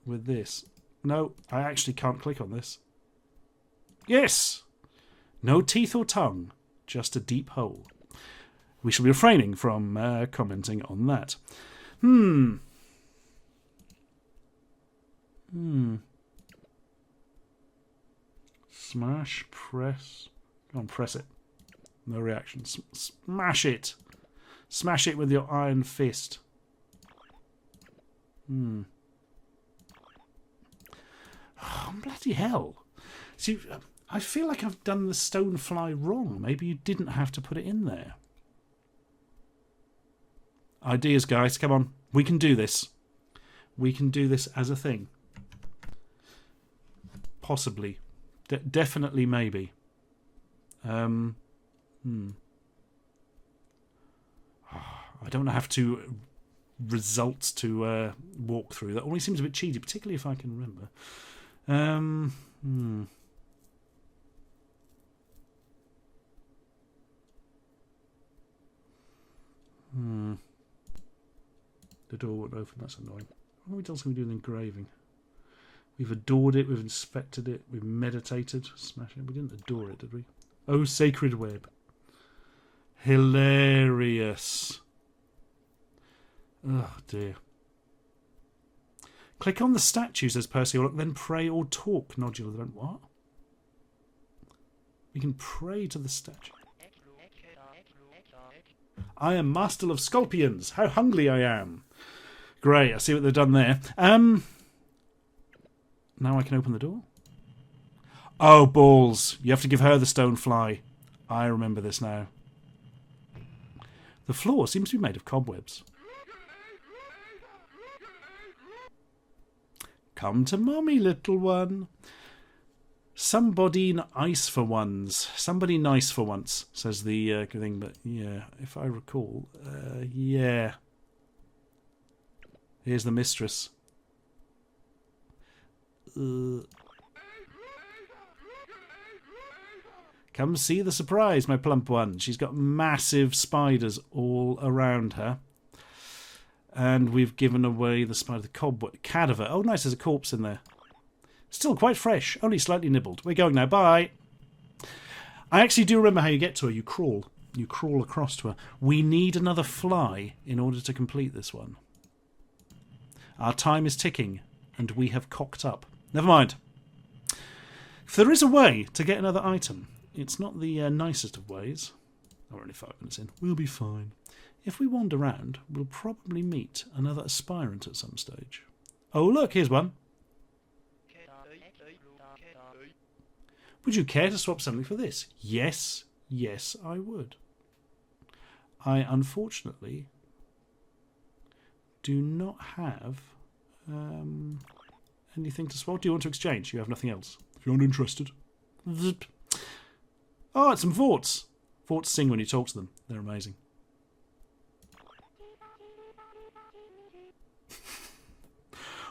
with this. No, I actually can't click on this. Yes! No teeth or tongue, just a deep hole. We shall be refraining from commenting on that. Smash, press. Go on, press it. No reaction. Smash it. Smash it with your iron fist. Oh, bloody hell. See, I feel like I've done the stonefly wrong. Maybe you didn't have to put it in there. Ideas, guys. Come on. We can do this. We can do this as a thing. Possibly. Definitely, maybe. I don't have to results to walk through. That always seems a bit cheesy, particularly if I can remember. The door won't open. That's annoying. What else can we do with engraving? We've adored it. We've inspected it. We've meditated. Smash it. We didn't adore it, did we? Oh, sacred web. Hilarious. Oh, dear. Click on the statue, says Percy, or then pray or talk, Nodular. What? We can pray to the statue. I am master of scorpions. How hungry I am. Great, I see what they've done there. Now I can open the door. Oh, balls. You have to give her the stone fly. I remember this now. The floor seems to be made of cobwebs. Come to mommy, little one. Somebody nice for once. Somebody nice for once, says the thing. But yeah, if I recall, yeah. Here's the mistress. Come see the surprise, my plump one. She's got massive spiders all around her. And we've given away the spider, the cobweb, cadaver. Oh, nice, there's a corpse in there. Still quite fresh, only slightly nibbled. We're going now, bye. I actually do remember how you get to her. You crawl. You crawl across to her. We need another fly in order to complete this one. Our time is ticking, and we have cocked up. Never mind. If there is a way to get another item, it's not the nicest of ways. We're only 5 minutes in. We'll be fine. If we wander around, we'll probably meet another aspirant at some stage. Oh, look, here's one. Would you care to swap something for this? Yes, yes, I would. I unfortunately do not have anything to swap. Do you want to exchange? You have nothing else. If you're not interested. Zip. Oh, it's some forts. Forts sing when you talk to them. They're amazing.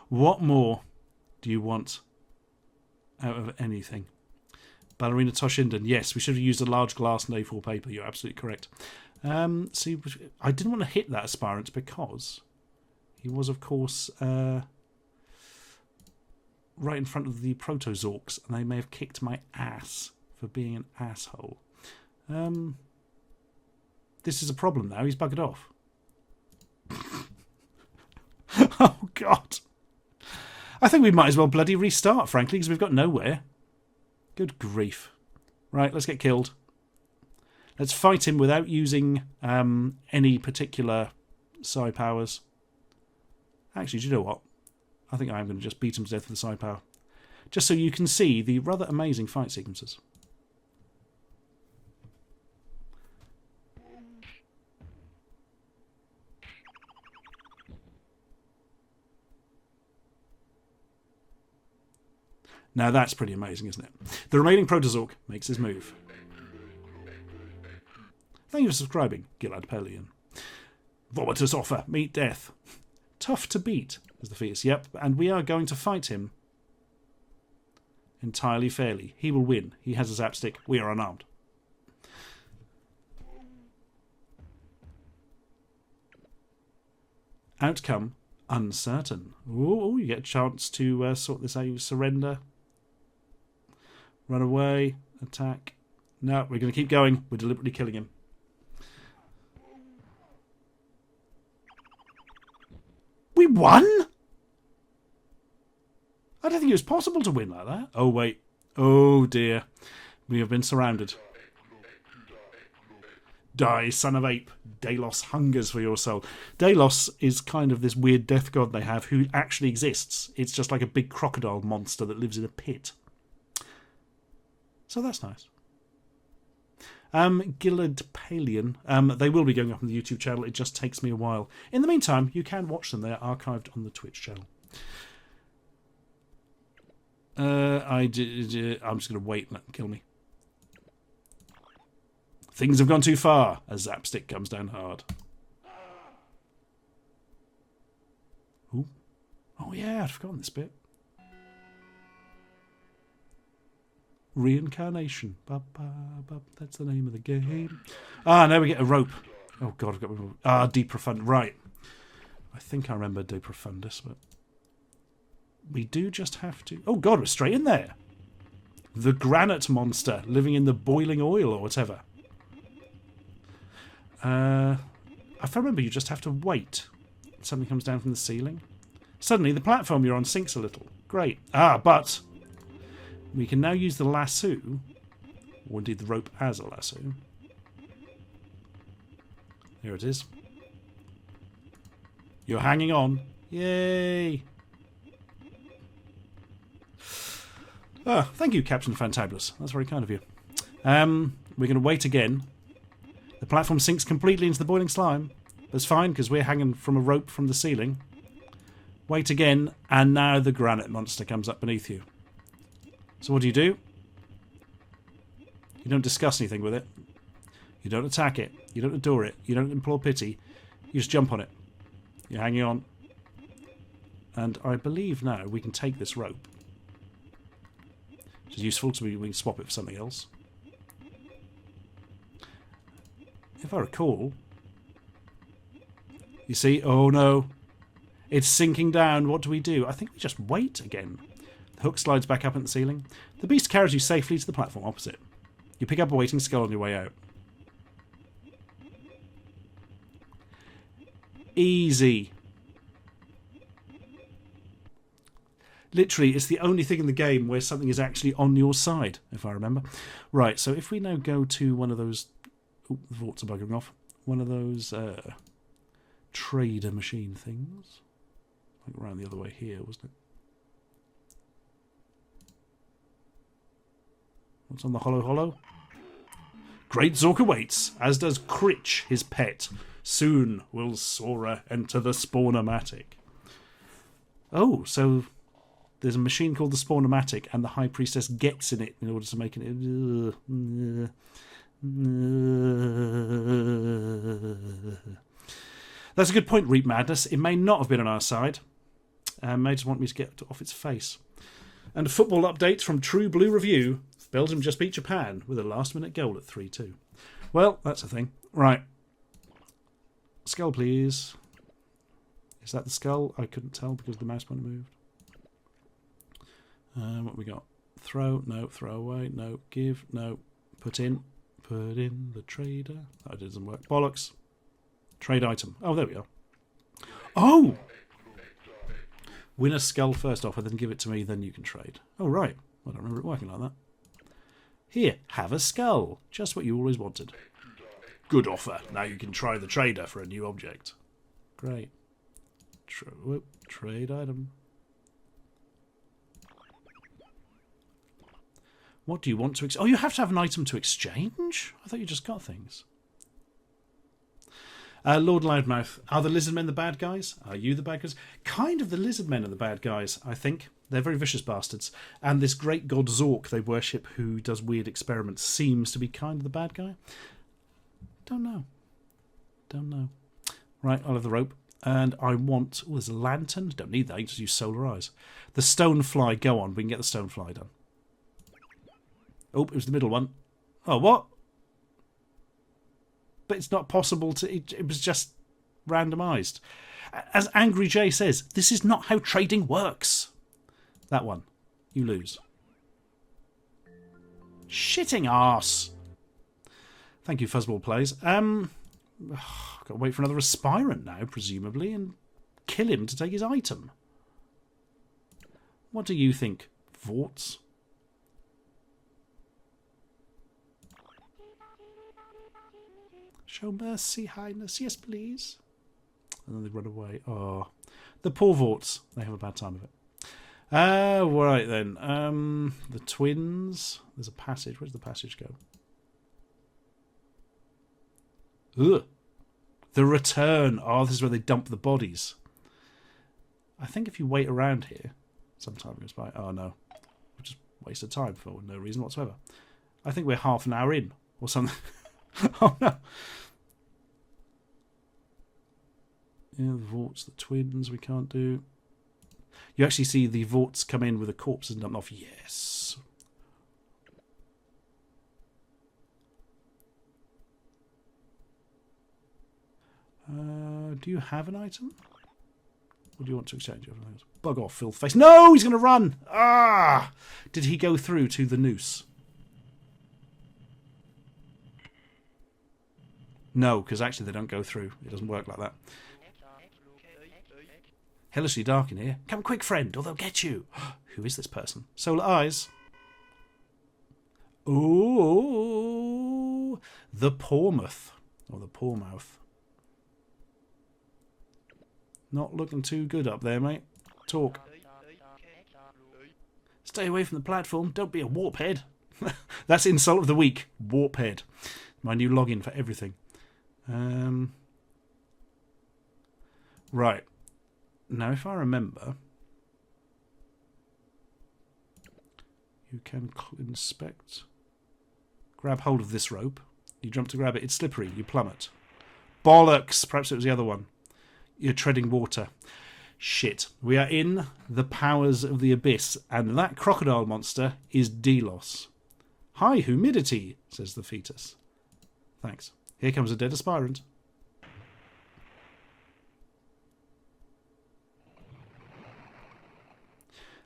What more do you want out of anything? Ballerina Toshinden. Yes, we should have used a large glass and A4 paper. You're absolutely correct. See, I didn't want to hit that aspirant because he was, of course, right in front of the Protozorks, and they may have kicked my ass for being an asshole. This is a problem now. He's buggered off. Oh, God. I think we might as well bloody restart, frankly, because we've got nowhere. Good grief. Right, let's get killed. Let's fight him without using any particular psi powers. Actually, do you know what? I think I am going to just beat him to death with the psi power. Just so you can see the rather amazing fight sequences. Now that's pretty amazing, isn't it? The remaining Protozork makes his move. Thank you for subscribing, Gilad Pelion. Vomitus offer, meet death. Tough to beat, is the fetus. Yep, and we are going to fight him entirely fairly. He will win. He has a zap stick. We are unarmed. Outcome uncertain. Ooh, you get a chance to sort this out. You surrender. Run away. Attack. No, we're going to keep going. We're deliberately killing him. We won? I don't think it was possible to win like that. Oh, wait. Oh, dear. We have been surrounded. Die, son of ape. Delos hungers for your soul. Delos is kind of this weird death god they have who actually exists. It's just like a big crocodile monster that lives in a pit. So that's nice. Gilad Palian. They will be going up on the YouTube channel. It just takes me a while. In the meantime, you can watch them. They're archived on the Twitch channel. I'm just going to wait and let them kill me. Things have gone too far. A zap stick comes down hard. Ooh. Oh yeah, I'd forgotten this bit. Reincarnation. That's the name of the game. Ah, now we get a rope. Oh god, I've got my... Ah, De Profundis. Right. I think I remember De Profundis, but we do just have to... Oh god, we're straight in there. The granite monster living in the boiling oil or whatever. If I remember, you just have to wait. Something comes down from the ceiling. Suddenly, the platform you're on sinks a little. Great. Ah, but we can now use the lasso, or indeed the rope as a lasso. Here it is. You're hanging on. Yay! Ah, thank you, Captain Fantabulous. That's very kind of you. We're going to wait again. The platform sinks completely into the boiling slime. That's fine, because we're hanging from a rope from the ceiling. Wait again, and now the granite monster comes up beneath you. So what do? You don't discuss anything with it. You don't attack it. You don't adore it. You don't implore pity. You just jump on it. You're hanging on. And I believe now we can take this rope. Which is useful, so we can swap it for something else. If I recall... You see? Oh no. It's sinking down. What do we do? I think we just wait again. The hook slides back up at the ceiling. The beast carries you safely to the platform opposite. You pick up a waiting skull on your way out. Easy. Literally, it's the only thing in the game where something is actually on your side, if I remember. Right, so if we now go to one of those... Oh, the vaults are buggering off. One of those trader machine things. I think around the other way here, wasn't it? What's on the hollow? Great Zork awaits, as does Critch, his pet. Soon will Sora enter the Spawnomatic. Oh, so there's a machine called the Spawnomatic, and the High Priestess gets in it in order to make it... That's a good point, Reap Madness. It may not have been on our side. May just want me to get off its face. And a football update from True Blue Review. Belgium just beat Japan with a last-minute goal at 3-2. Well, that's a thing. Right. Skull, please. Is that the skull? I couldn't tell because the mouse pointer moved. What we got? Throw. No. Throw away. No. Give. No. Put in. Put in the trader. That doesn't work. Bollocks. Trade item. Oh, there we are. Oh! Win a skull first offer, then give it to me, then you can trade. Oh, right. I don't remember it working like that. Here, have a skull. Just what you always wanted. Good offer. Now you can try the trader for a new object. Great. Trade item. What do you want to... Oh, you have to have an item to exchange? I thought you just got things. Lord Loudmouth. Are the lizard men the bad guys? Are you the bad guys? Kind of the lizard men are the bad guys, I think. They're very vicious bastards. And this great god Zork they worship, who does weird experiments, seems to be kind of the bad guy. Don't know. Right, I'll have the rope. And I want... Oh, there's a lantern. Don't need that. You just use solar eyes. The stonefly. Go on. We can get the stonefly done. Oh, it was the middle one. Oh, what? But it's not possible to... It was just randomised. As Angry Jay says, this is not how trading works. That one. You lose. Shitting arse. Thank you, Fuzzball Plays. I've got to wait for another aspirant now, presumably, and kill him to take his item. What do you think, Vorts? Show mercy, Highness. Yes, please. And then they run away. Oh, the poor Vorts. They have a bad time of it. Right then. The twins. There's a passage. Where's the passage go? Ugh. The return. Oh, this is where they dump the bodies. I think if you wait around here, some time goes by. Oh no, just waste of time for no reason whatsoever. I think we're half an hour in or something. Oh no. Yeah, the Vorts, the twins, we can't do. You actually see the Vorts come in with the corpses and dump off. Yes. Do you have an item? Or do you want to exchange it? Bug off, filth face. No, he's going to run. Ah! Did he go through to the noose? No, because actually they don't go through. It doesn't work like that. Hellishly dark in here. Come quick, friend, or they'll get you. Who is this person? Solar eyes. Ooh, the Pormouth. Or the Pormouth. Not looking too good up there, mate. Talk. Stay away from the platform. Don't be a warphead. That's insult of the week. Warphead. My new login for everything. Right. Now, if I remember, you can inspect. Grab hold of this rope. You jump to grab it. It's slippery. You plummet. Bollocks! Perhaps it was the other one. You're treading water. Shit. We are in the powers of the abyss, and that crocodile monster is Delos. High humidity, says the fetus. Thanks. Here comes a dead aspirant.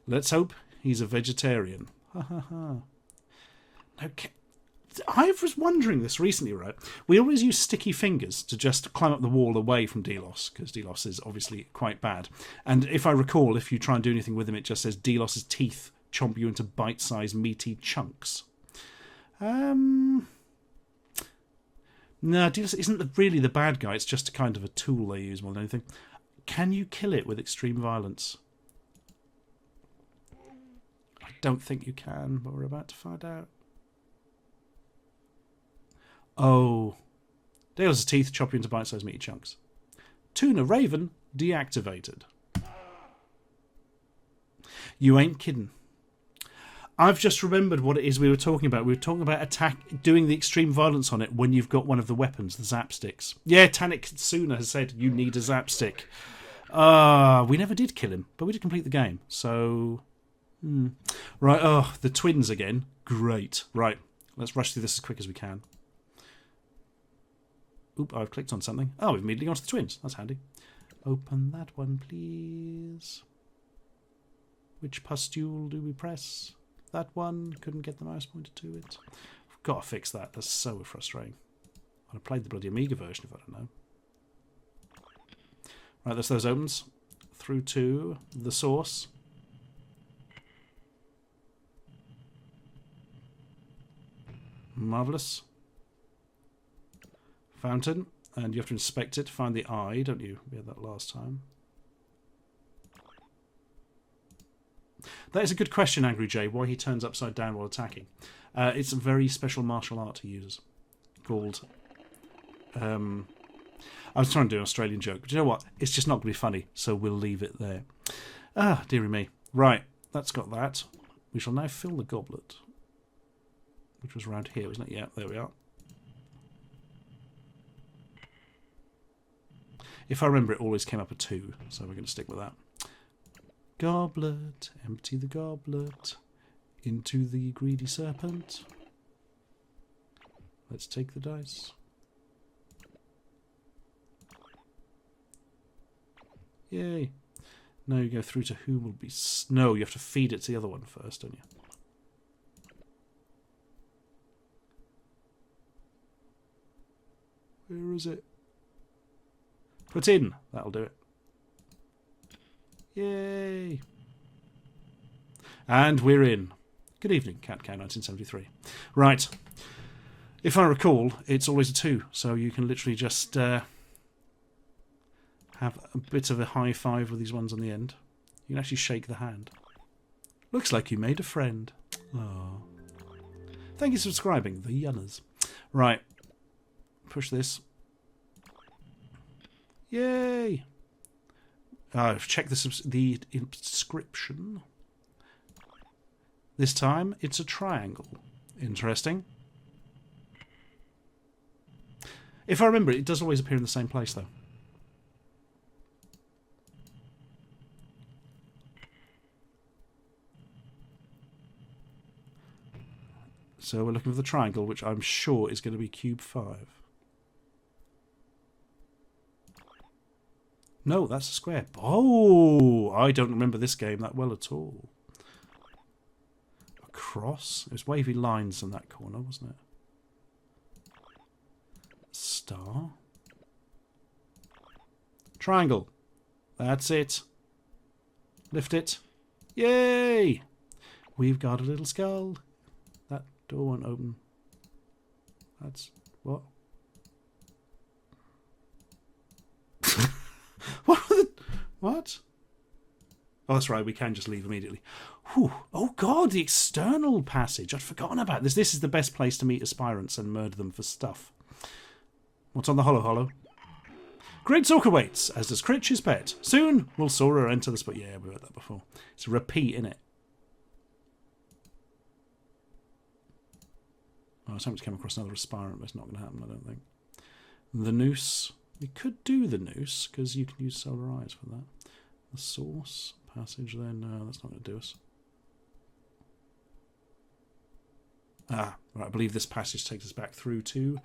Let's hope he's a vegetarian. Ha ha ha. No, I was wondering this recently, right? We always use sticky fingers to just climb up the wall away from Delos, because Delos is obviously quite bad. And if I recall, if you try and do anything with him, it just says Delos's teeth chomp you into bite-sized meaty chunks. No, Delos isn't really the bad guy. It's just a kind of a tool they use more than anything. Can you kill it with extreme violence? I don't think you can, but we're about to find out. Oh. Delos' teeth chop you into bite-sized meaty chunks. Tuna Raven deactivated. You ain't kidding. I've just remembered what it is we were talking about. We were talking about doing the extreme violence on it when you've got one of the weapons, the zap sticks. Yeah, Tannic Suna has said you need a zap stick. We never did kill him, but we did complete the game. So, right. Oh, the twins again. Great. Right, let's rush through this as quick as we can. Oop, I've clicked on something. Oh, we've immediately gone to the twins. That's handy. Open that one, please. Which pustule do we press? That one. Couldn't get the mouse pointer to it. I've got to fix that. That's so frustrating. I'd have played the bloody Amiga version if I don't know. Right, there's those opens. Through to the source. Marvellous. Fountain. And you have to inspect it. Find the eye, don't you? We had that last time. That is a good question, Angry Jay, why he turns upside down while attacking. It's a very special martial art he uses called... I was trying to do an Australian joke, but you know what? It's just not going to be funny, so we'll leave it there. Ah, dearie me. Right, that's got that. We shall now fill the goblet, which was around here, wasn't it? Yeah, there we are. If I remember, it always came up a 2, so we're going to stick with that. Goblet, empty the goblet, into the greedy serpent. Let's take the dice. Yay. Now you go through to who will be... No, you have to feed it to the other one first, don't you? Where is it? Put in. That'll do it. Yay! And we're in. Good evening, Cat Cow 1973. Right. If I recall, it's always a 2, so you can literally just have a bit of a high five with these ones on the end. You can actually shake the hand. Looks like you made a friend. Oh. Thank you for subscribing, the Yunners. Right. Push this. Yay! I've checked the inscription. This time it's a triangle. Interesting. If I remember, it does always appear in the same place, though. So we're looking for the triangle, which I'm sure is going to be cube 5. No, that's a square. Oh, I don't remember this game that well at all. A cross? It was wavy lines in that corner, wasn't it? Star. Triangle. That's it. Lift it. Yay! We've got a little skull. That door won't open. That's... what? What? Oh, that's right. We can just leave immediately. Whew. Oh, God, the external passage. I'd forgotten about this. This is the best place to meet aspirants and murder them for stuff. What's on the hollow? Great Zorka waits, as does Critch his pet. Soon will Sora enter the spot. Yeah, we've heard that before. It's a repeat, innit? Oh, I was hoping to come across another aspirant, but it's not going to happen, I don't think. The noose. We could do the noose, because you can use solar eyes for that. The source passage there. No, that's not going to do us. Ah, right, I believe this passage takes us back through to...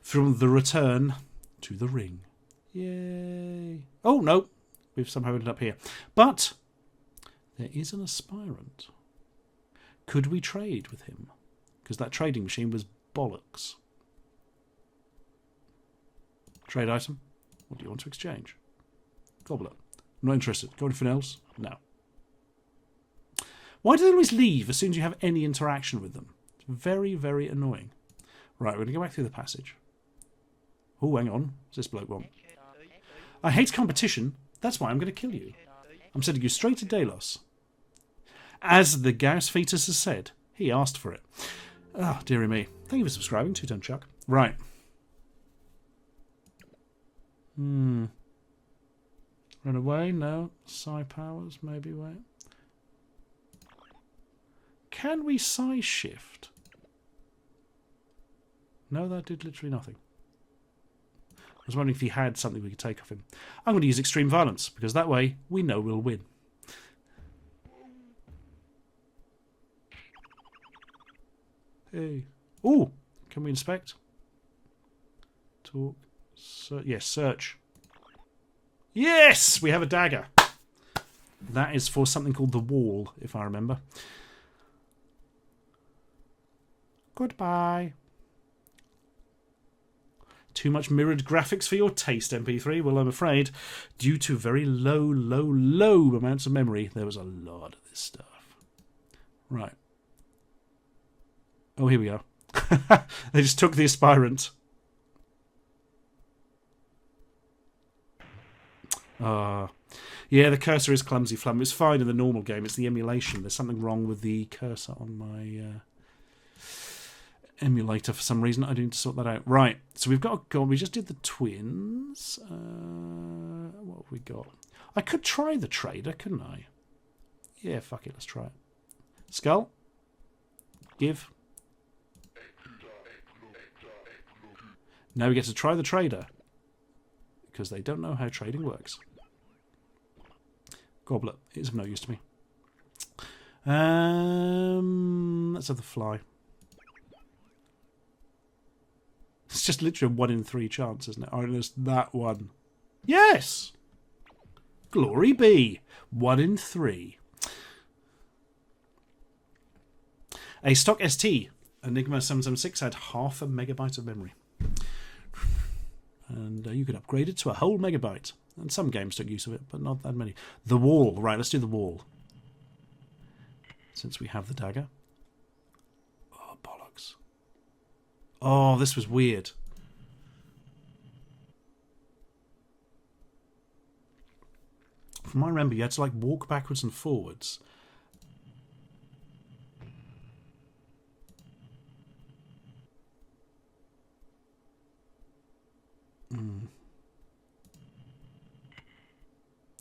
from the return to the ring. Yay. Oh, no. We've somehow ended up here. But there is an aspirant. Could we trade with him? Because that trading machine was bollocks. Trade item. What do you want to exchange? Gobbler. I'm not interested. Got anything else? No. Why do they always leave as soon as you have any interaction with them? It's very, very annoying. Right, we're going to go back through the passage. Oh, hang on. What's this bloke want? I hate competition. That's why I'm going to kill you. I'm sending you straight to Delos. As the Gauss fetus has said, he asked for it. Oh, dearie me. Thank you for subscribing, Two-Tone Chuck. Right. Run away? No. Psi powers? Maybe wait. Can we psi shift? No, that did literally nothing. I was wondering if he had something we could take off him. I'm going to use extreme violence, because that way we know we'll win. Hey. Ooh! Can we inspect? Talk. Yes, search. Yes! We have a dagger. That is for something called the wall, if I remember. Goodbye. Too much mirrored graphics for your taste, MP3? Well, I'm afraid, due to very low amounts of memory, there was a lot of this stuff. Right. Oh, here we go. They just took the aspirant. Yeah, the cursor is clumsy flum. It's fine in the normal game. It's the emulation. There's something wrong with the cursor on my emulator for some reason. I do need to sort that out. Right, so we've got a god. We just did the twins. What have we got? I could try the trader, couldn't I? Yeah, fuck it. Let's try it. Skull. Give. Now we get to try the trader. Because they don't know how trading works. Goblet is of no use to me. Let's have the fly. It's just literally a 1 in 3 chance, isn't it? Oh, there's that one. Yes! Glory be. 1 in 3. A stock ST Enigma 776 had half a megabyte of memory. And you could upgrade it to a whole megabyte. And some games took use of it, but not that many. The wall. Right, let's do the wall. Since we have the dagger. Oh, bollocks. Oh, this was weird. From what I remember, you had to like walk backwards and forwards.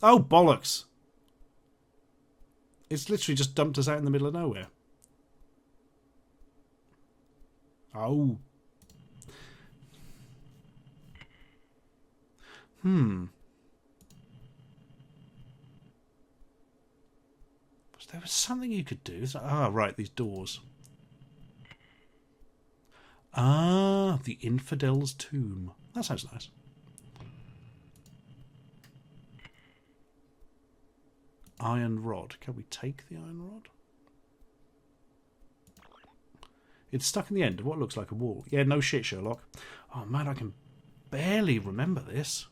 Oh, bollocks. It's literally just dumped us out in the middle of nowhere. Oh. There was something you could do. Ah, right, these doors. Ah, the Infidel's Tomb. That sounds nice. Iron rod. Can we take the iron rod? It's stuck in the end of what looks like a wall. Yeah, no shit, Sherlock. Oh, man, I can barely remember this.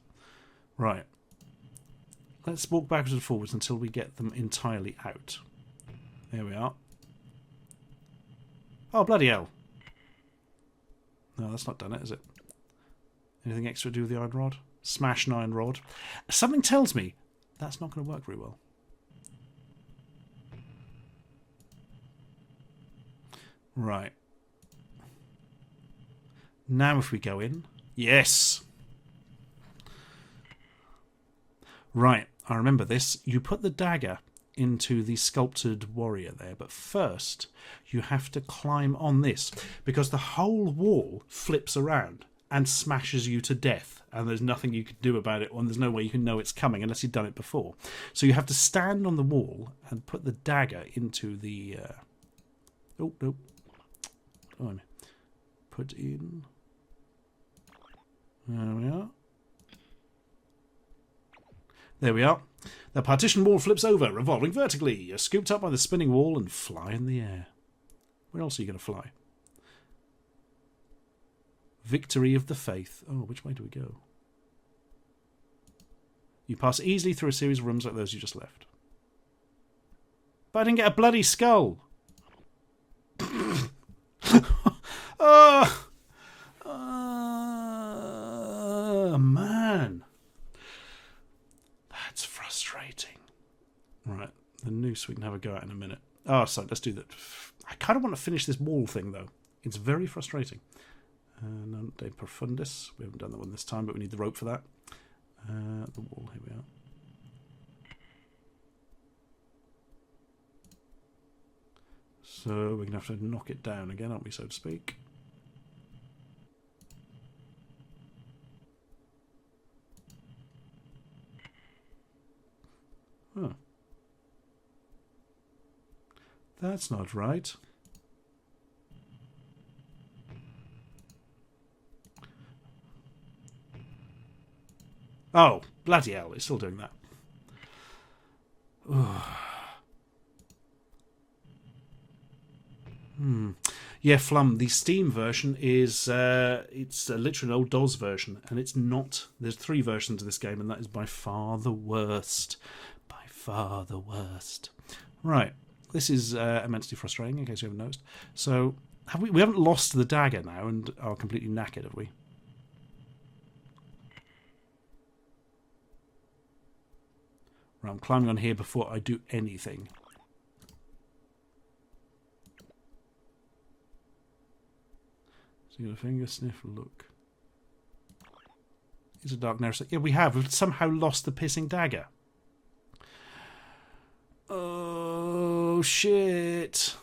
Right. Let's walk backwards and forwards until we get them entirely out. There we are. Oh, bloody hell. No, that's not done it, is it? Anything extra to do with the iron rod? Smash an iron rod. Something tells me that's not going to work very well. Right. Now if we go in. Yes! Right, I remember this. You put the dagger into the sculpted warrior there, but first you have to climb on this because the whole wall flips around and smashes you to death, and there's nothing you can do about it, and there's no way you can know it's coming unless you've done it before. So you have to stand on the wall and put the dagger into the oh, nope. Put in. There we are. There we are. The partition wall flips over, revolving vertically. You're scooped up by the spinning wall and fly in the air. Where else are you going to fly? Victory of the Faith. Oh, which way do we go? You pass easily through a series of rooms like those you just left. But I didn't get a bloody skull. Man. That's frustrating. Right, the noose we can have a go at in a minute. Oh, so let's do that. I kind of want to finish this wall thing, though. It's very frustrating. Non de profundis. We haven't done that one this time, but we need the rope for that. The wall, here we are. So we're going to have to knock it down again, aren't we, so to speak? Huh. That's not right. Oh, bloody hell, it's still doing that. Yeah, Flum, the Steam version is it's literally an old DOS version, and it's not. There's 3 versions of this game, and that is by far the worst. By far the worst. Right, this is immensely frustrating, in case you haven't noticed. So, we haven't lost the dagger now and are completely knackered, have we? Right, I'm climbing on here before I do anything. So you got a finger sniff, look. It's a dark narrow. Yeah, we have. We've somehow lost the pissing dagger. Oh shit.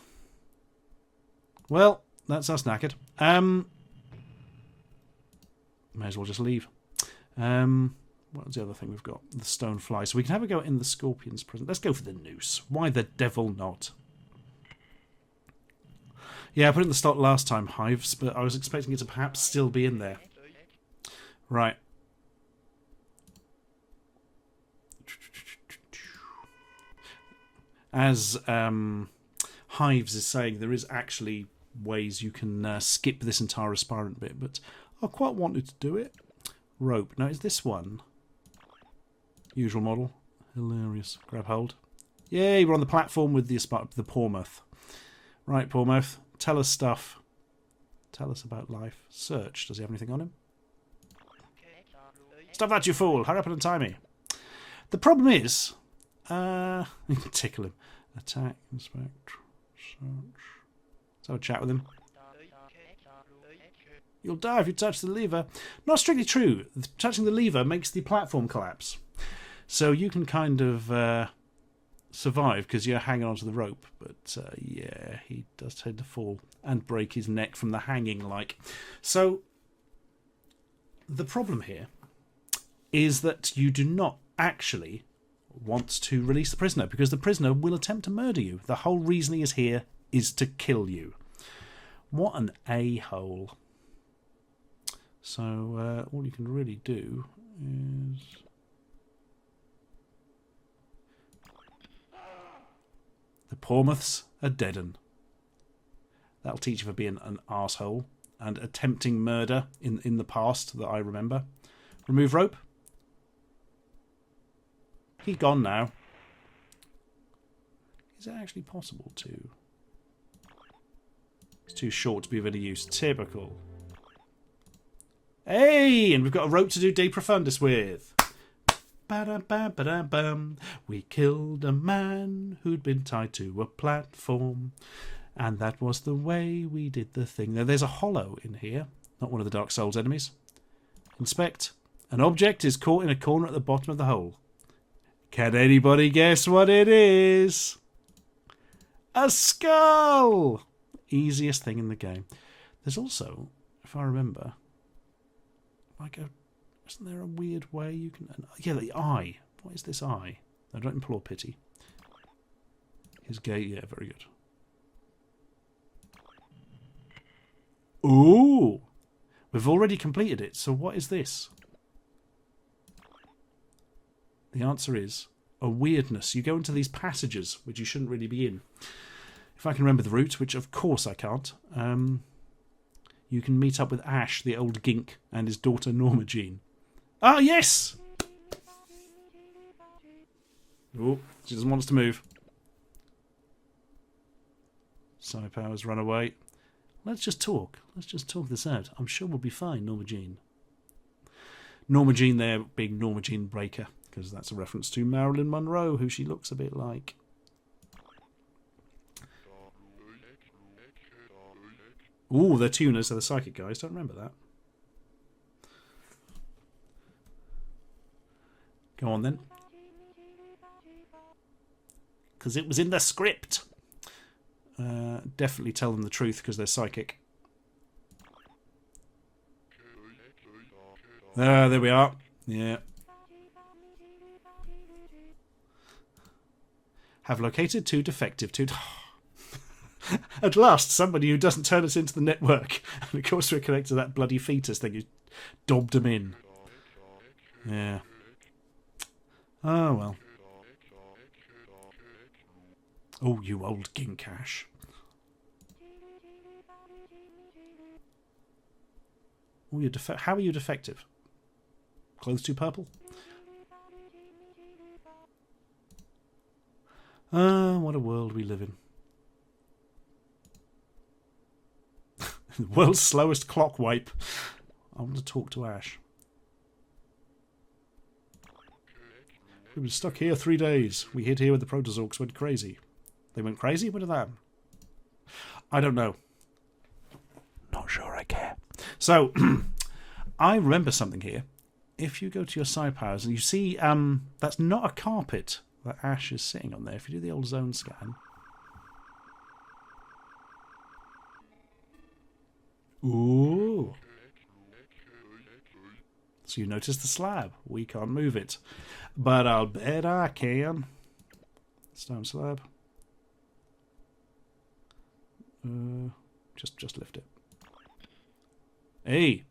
Well, that's us knackered. May as well just leave. What's the other thing we've got? The stone fly. So we can have a go in the scorpion's prison. Let's go for the noose. Why the devil not? Yeah, I put it in the slot last time, Hives, but I was expecting it to perhaps still be in there. Right. As Hives is saying, there is actually ways you can skip this entire aspirant bit, but I quite wanted to do it. Rope. Now, is this one? Usual model. Hilarious. Grab hold. Yay, we're on the platform with the Pormouth. Right, Pormouth. Tell us stuff. Tell us about life. Search. Does he have anything on him? Stop that, you fool! Hurry up and untie me. The problem is... you can tickle him. Attack, inspect, search. Let's have a chat with him. You'll die if you touch the lever. Not strictly true. Touching the lever makes the platform collapse. So you can kind of survive because you're hanging onto the rope. But yeah, he does tend to fall and break his neck from the hanging like. So the problem here is that you do not actually want to release the prisoner because the prisoner will attempt to murder you. The whole reason he is here is to kill you. What an a-hole. So all you can really do is... The Pormouths are deaden. That'll teach you for being an arsehole and attempting murder in the past that I remember. Remove rope. He's gone now. Is it actually possible to... It's too short to be of any use. Typical. Hey! And we've got a rope to do De Profundis with. Ba-da-ba-ba-da-bum. We killed a man who'd been tied to a platform. And that was the way we did the thing. Now, there's a hollow in here. Not one of the Dark Souls enemies. Inspect. An object is caught in a corner at the bottom of the hole. Can anybody guess what it is? A skull! Easiest thing in the game. There's also, if I remember, like isn't there a weird way you can... Yeah, the eye. What is this eye? I don't implore pity. His gate, yeah, very good. Ooh! We've already completed it, so what is this? The answer is a weirdness. You go into these passages, which you shouldn't really be in. If I can remember the route, which of course I can't, you can meet up with Ash, the old gink, and his daughter Norma Jean. Ah, yes! Oh, she doesn't want us to move. Psi powers run away. Let's just talk. Let's just talk this out. I'm sure we'll be fine, Norma Jean. Norma Jean there being Norma Jean Breaker, because that's a reference to Marilyn Monroe, who she looks a bit like. Ooh, they're tuners, they're the psychic guys. Don't remember that. Go on then. Because it was in the script. Definitely tell them the truth because they're psychic. There we are. Yeah. Have located two defective two. At last, somebody who doesn't turn us into the network. And of course we're connected to that bloody fetus thing. You dobbed them in. Yeah. Oh, well. Oh, you old gink, Ash. Oh, you're how are you defective? Clothes too purple? Ah, what a world we live in. The world's slowest clock wipe. I want to talk to Ash. We've been stuck here 3 days. We hid here when the Protozorks went crazy. They went crazy? When did that happen? I don't know. Not sure I care. So, I remember something here. If you go to your psi powers and you see that's not a carpet that Ash is sitting on there. If you do the old zone scan. Ooh. So you notice the slab. We can't move it. But I'll bet I can. Stone slab. Just lift it. Hey.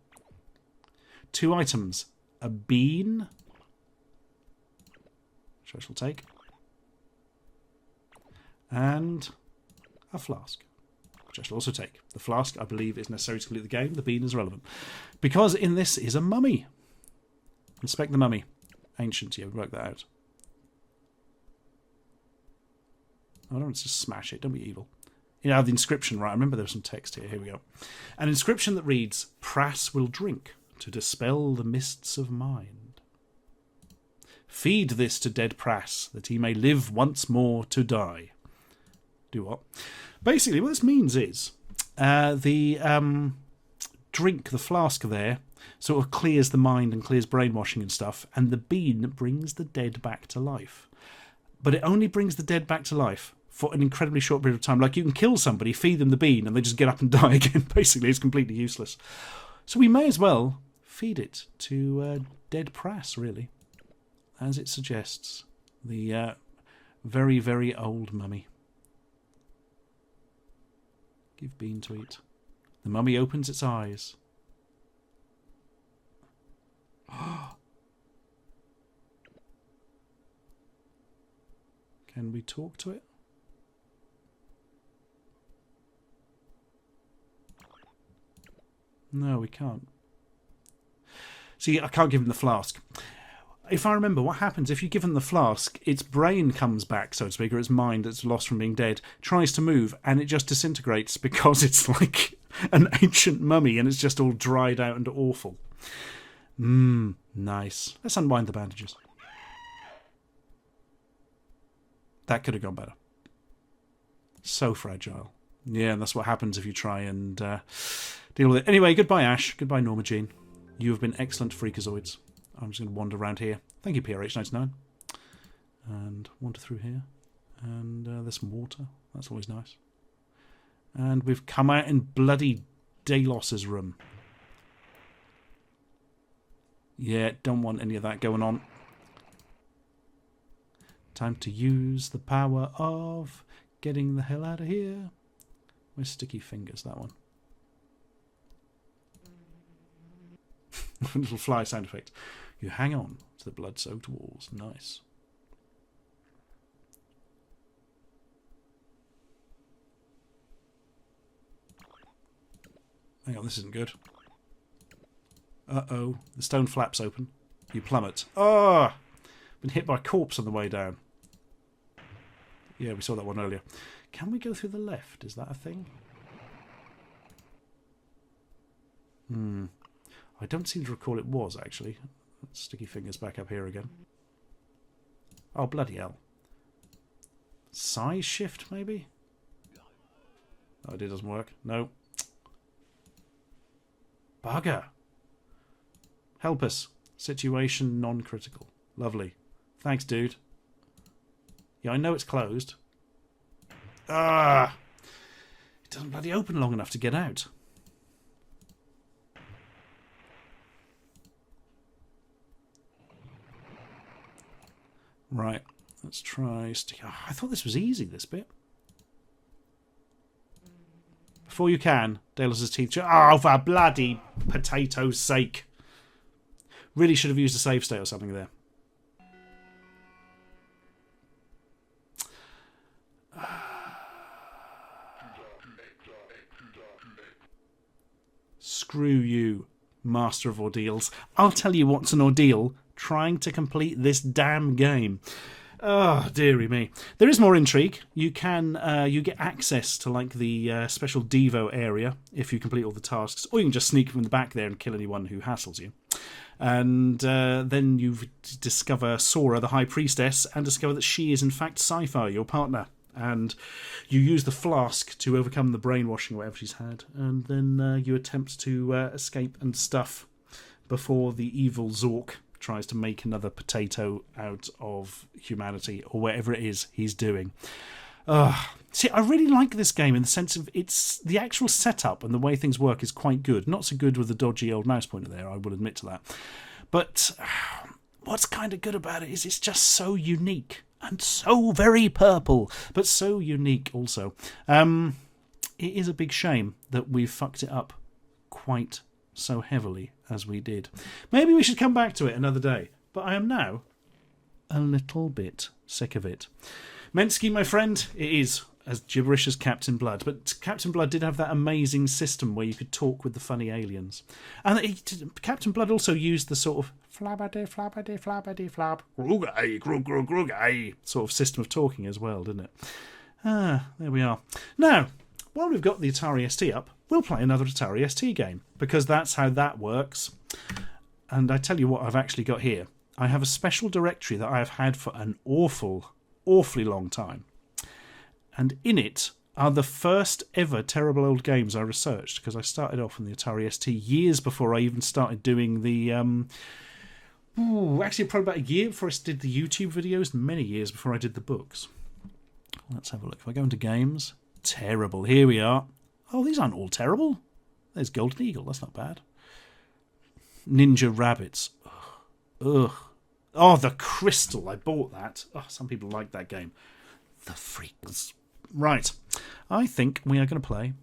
2 items. A bean. Which I shall take. And a flask. Which I shall also take. The flask, I believe, is necessary to complete the game. The bean is relevant. Because in this is a mummy. Inspect the mummy. Ancient, yeah, work that out. Oh, don't just smash it. Don't be evil. You know, the inscription, right? I remember there was some text here. Here we go. An inscription that reads, Prass will drink to dispel the mists of mind. Feed this to dead Prass, that he may live once more to die. Do what? Basically, what this means is the drink, the flask there, sort of clears the mind and clears brainwashing and stuff, and the bean brings the dead back to life. But it only brings the dead back to life for an incredibly short period of time. Like, you can kill somebody, feed them the bean, and they just get up and die again. Basically, it's completely useless. So we may as well feed it to dead Prass, really, as it suggests. The very, very old mummy. Give bean to eat. The mummy opens its eyes. Can we talk to it? No, we can't. See, I can't give him the flask. If I remember, what happens if you give him the flask, its brain comes back, so to speak, or its mind that's lost from being dead, tries to move, and it just disintegrates because it's like an ancient mummy and it's just all dried out and awful. Nice. Let's unwind the bandages. That could have gone better. So fragile. Yeah, and that's what happens if you try and deal with it. Anyway, goodbye, Ash. Goodbye, Norma Jean. You have been excellent freakazoids. I'm just going to wander around here. Thank you, PRH99. And wander through here. And there's some water. That's always nice. And we've come out in bloody Dalos's room. Yeah, don't want any of that going on. Time to use the power of getting the hell out of here. Where's Sticky Fingers? That one. Little fly sound effect. You hang on to the blood-soaked walls. Nice. Hang on, this isn't good. Uh-oh. The stone flaps open. You plummet. Oh! Been hit by a corpse on the way down. Yeah, we saw that one earlier. Can we go through the left? Is that a thing? I don't seem to recall it was, actually. Sticky fingers back up here again. Oh, bloody hell. Size shift, maybe? Oh, it doesn't work. No. Bugger. Help us. Situation non-critical. Lovely. Thanks, dude. Yeah, I know it's closed. Ah! It doesn't bloody open long enough to get out. Right. Let's try... I thought this was easy, this bit. Before you can, Dales's teeth... Oh, for bloody potato's sake. Really should have used a save state or something there. Screw you, Master of Ordeals. I'll tell you what's an ordeal. Trying to complete this damn game. Oh, dearie me. There is more intrigue. You can you get access to like the special Devo area if you complete all the tasks, or you can just sneak from the back there and kill anyone who hassles you. And then you discover Sora, the High Priestess, and discover that she is in fact Sci-Fi, your partner. And you use the flask to overcome the brainwashing or whatever she's had, and then you attempt to escape and stuff before the evil Zork tries to make another potato out of humanity, or whatever it is he's doing. See, I really like this game in the sense of it's the actual setup and the way things work is quite good. Not so good with the dodgy old mouse pointer there, I will admit to that. But what's kind of good about it is it's just so unique and so very purple, but so unique also. It is a big shame that we've fucked it up quite so heavily as we did. Maybe we should come back to it another day, but I am now a little bit sick of it. Mensky, my friend, it is as gibberish as Captain Blood, but Captain Blood did have that amazing system where you could talk with the funny aliens. And Captain Blood also used the sort of flabberdy, flabberdy, flabberdy, flab, grug-ay, grug, grug, grug-ay sort of system of talking as well, didn't it? Ah, there we are. Now, while we've got the Atari ST up, we'll play another Atari ST game, because that's how that works. And I tell you what I've actually got here. I have a special directory that I have had for an awfully long time. And in it are the first ever terrible old games I researched, because I started off on the Atari ST years before I even started doing the... actually, probably about a year before I did the YouTube videos, many years before I did the books. Let's have a look. If I go into games... Terrible. Here we are. Oh, these aren't all terrible. There's Golden Eagle. That's not bad. Ninja Rabbits. Ugh. Oh, the Crystal. I bought that. Oh, some people like that game. The freaks. Right. I think we are going to play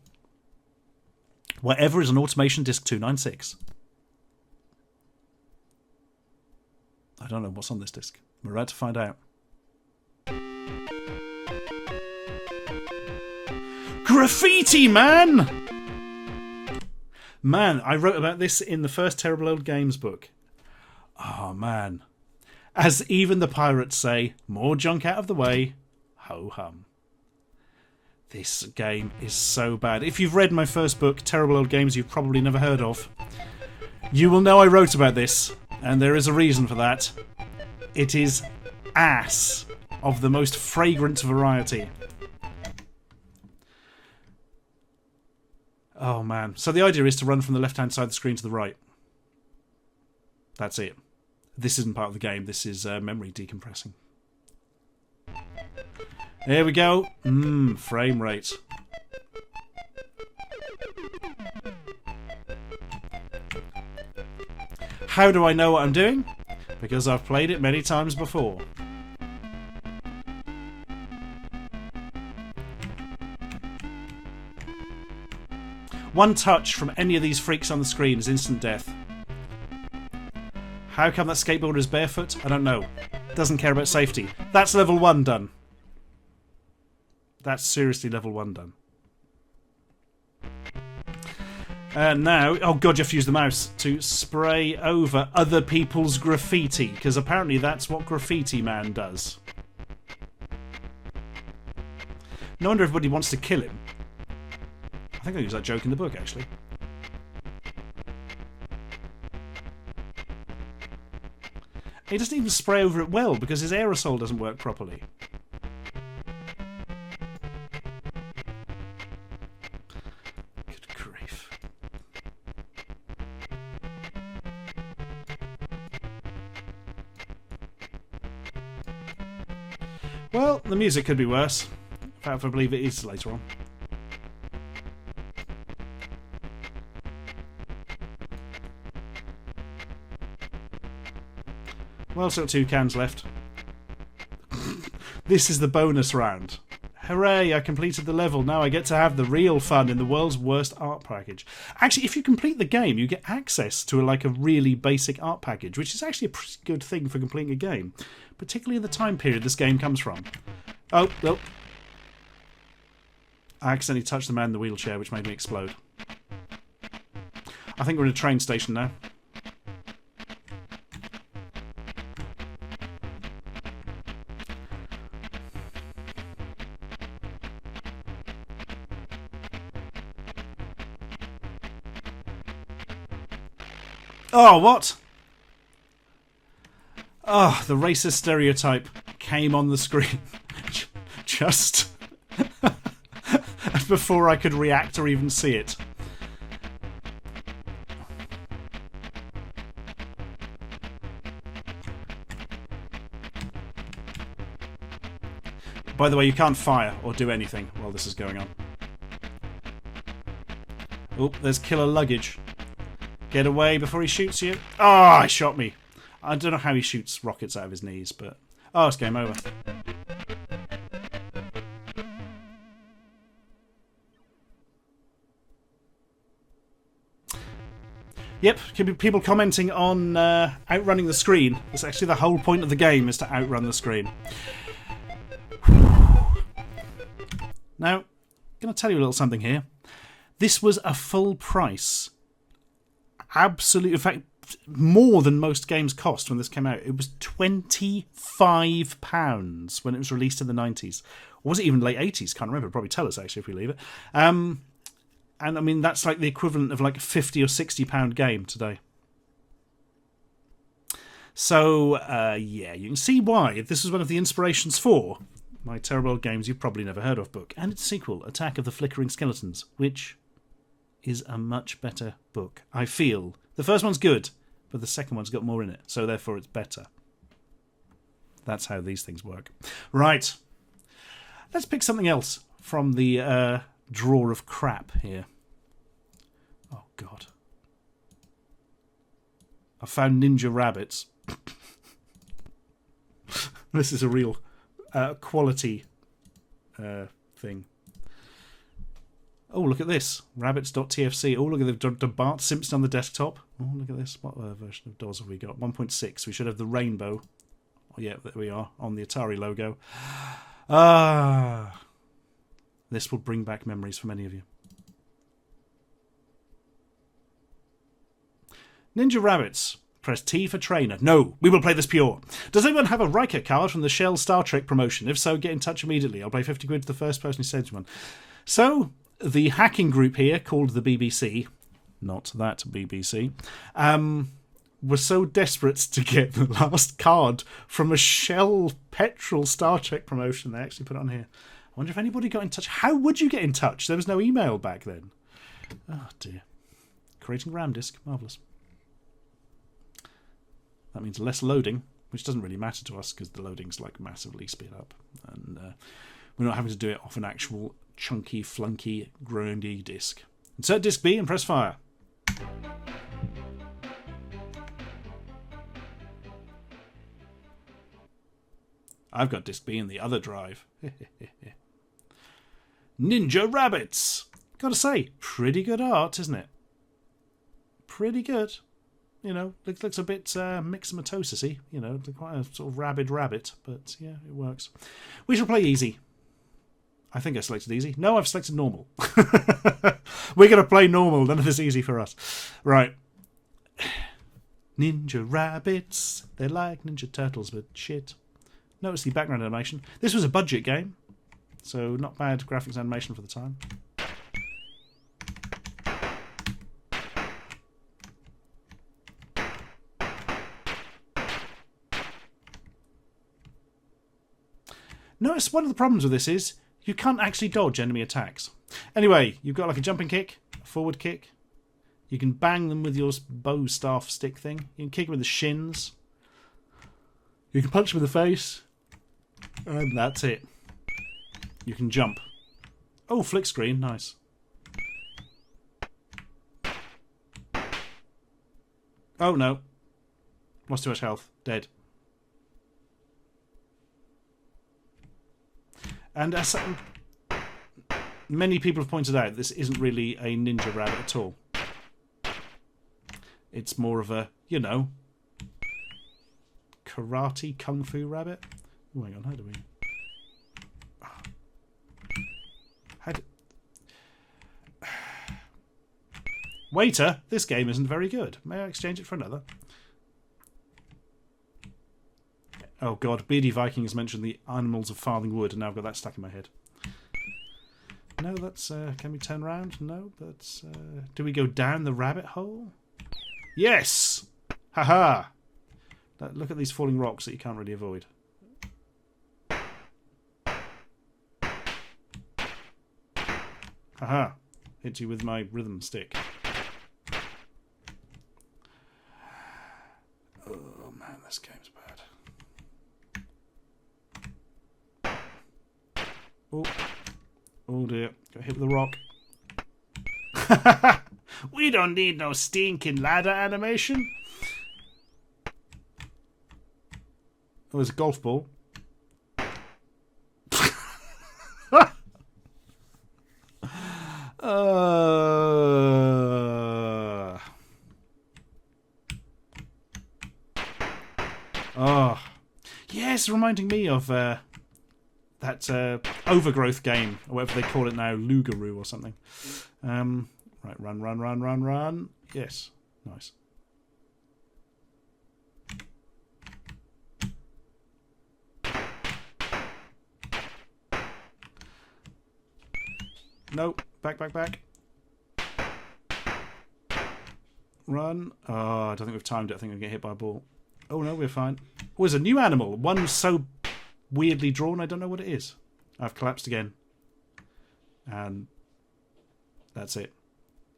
whatever is an Automation Disc 296. I don't know what's on this disc. We're about to find out. Graffiti Man! Man, I wrote about this in the first Terrible Old Games book. Oh, man. As even the pirates say, more junk out of the way, ho-hum. This game is so bad. If you've read my first book, Terrible Old Games you've probably never heard of, you will know I wrote about this, and there is a reason for that. It is ass of the most fragrant variety. Oh, man. So the idea is to run from the left-hand side of the screen to the right. That's it. This isn't part of the game. This is memory decompressing. There we go. Frame rate. How do I know what I'm doing? Because I've played it many times before. One touch from any of these freaks on the screen is instant death. How come that skateboarder is barefoot? I don't know. Doesn't care about safety. That's level 1 done. That's seriously level 1 done. Now, oh god, you have to use the mouse to spray over other people's graffiti, because apparently that's what Graffiti Man does. No wonder everybody wants to kill him. I think I use that joke in the book, actually. He doesn't even spray over it well, because his aerosol doesn't work properly. Good grief. Well, the music could be worse. In fact, I believe it is later on. Well, still 2 cans left. This is the bonus round. Hooray, I completed the level. Now I get to have the real fun in the world's worst art package. Actually, if you complete the game, you get access to a really basic art package, which is actually a pretty good thing for completing a game, particularly in the time period this game comes from. Oh, well. I accidentally touched the man in the wheelchair, which made me explode. I think we're in a train station now. Oh, what? Oh, the racist stereotype came on the screen just before I could react or even see it. By the way, you can't fire or do anything while this is going on. Oh, there's killer luggage. Get away before he shoots you. Oh, he shot me. I don't know how he shoots rockets out of his knees, but... Oh, it's game over. Yep, people commenting on outrunning the screen. That's actually the whole point of the game, is to outrun the screen. Now, I'm going to tell you a little something here. This was a full price. Absolutely, in fact, more than most games cost when this came out. It was £25 when it was released in the 90s. Or was it even late 80s? Can't remember. It'll probably tell us, actually, if we leave it. And, I mean, that's like the equivalent of like a £50 or £60 game today. So, yeah, you can see why. This was one of the inspirations for my terrible old games you've probably never heard of book. And its sequel, Attack of the Flickering Skeletons, which is a much better book, I feel. The first one's good, but the second one's got more in it, so therefore it's better. That's how these things work. Right. Let's pick something else from the drawer of crap here. Oh, God. I found ninja rabbits. This is a real quality thing. Oh, look at this. Rabbits.tfc. Oh, look at the Bart Simpson on the desktop. Oh, look at this. What version of DOS have we got? 1.6. We should have the rainbow. Oh, yeah, there we are. On the Atari logo. Ah. This will bring back memories for many of you. Ninja Rabbits. Press T for trainer. No, we will play this pure. Does anyone have a Riker card from the Shell Star Trek promotion? If so, get in touch immediately. I'll pay 50 quid to the first person who sends one. So... the hacking group here, called the BBC, not that BBC, were so desperate to get the last card from a Shell Petrol Star Trek promotion, they actually put it on here. I wonder if anybody got in touch. How would you get in touch? There was no email back then. Oh, dear. Creating RAM disk. Marvellous. That means less loading, which doesn't really matter to us because the loading's like massively speed up. And we're not having to do it off an actual chunky, flunky, grindy disc. Insert disc B and press fire. I've got disc B in the other drive. Ninja Rabbits! Gotta say, pretty good art, isn't it? Pretty good. You know, looks a bit myxomatosis-y. You know, quite a sort of rabid rabbit, but yeah, it works. We shall play easy. I think I selected easy. No, I've selected normal. We're going to play normal. None of this easy for us. Right. Ninja rabbits. They're like Ninja Turtles, but shit. Notice the background animation. This was a budget game, so not bad graphics animation for the time. Notice one of the problems with this is you can't actually dodge enemy attacks. Anyway, you've got like a jumping kick, a forward kick. You can bang them with your bow staff stick thing. You can kick them with the shins. You can punch them in the face. And that's it. You can jump. Oh, flick screen. Nice. Oh, no. Lost too much health. Dead. And as many people have pointed out, this isn't really a ninja rabbit at all. It's more of a, you know, karate kung fu rabbit. Oh, hang on, how do we... Waiter, this game isn't very good. May I exchange it for another? Oh god, Beardy Viking has mentioned the animals of Farthing Wood, and now I've got that stuck in my head. No, that's... can we turn around? No, that's... do we go down the rabbit hole? Yes! Haha! Look at these falling rocks that you can't really avoid. Haha! Hit you with my rhythm stick. Oh man, this game's bad. Oh. Oh dear. Got hit with a rock. We don't need no stinking ladder animation. Oh, there's a golf ball. Oh. Yes, reminding me of that Overgrowth game, or whatever they call it now, Lugaroo or something. Right, run. Yes, nice. Nope, back. Run. Oh, I don't think we've timed it. I think we'll get hit by a ball. Oh no, we're fine. Oh, there's a new animal. One so weirdly drawn, I don't know what it is. I've collapsed again. And that's it.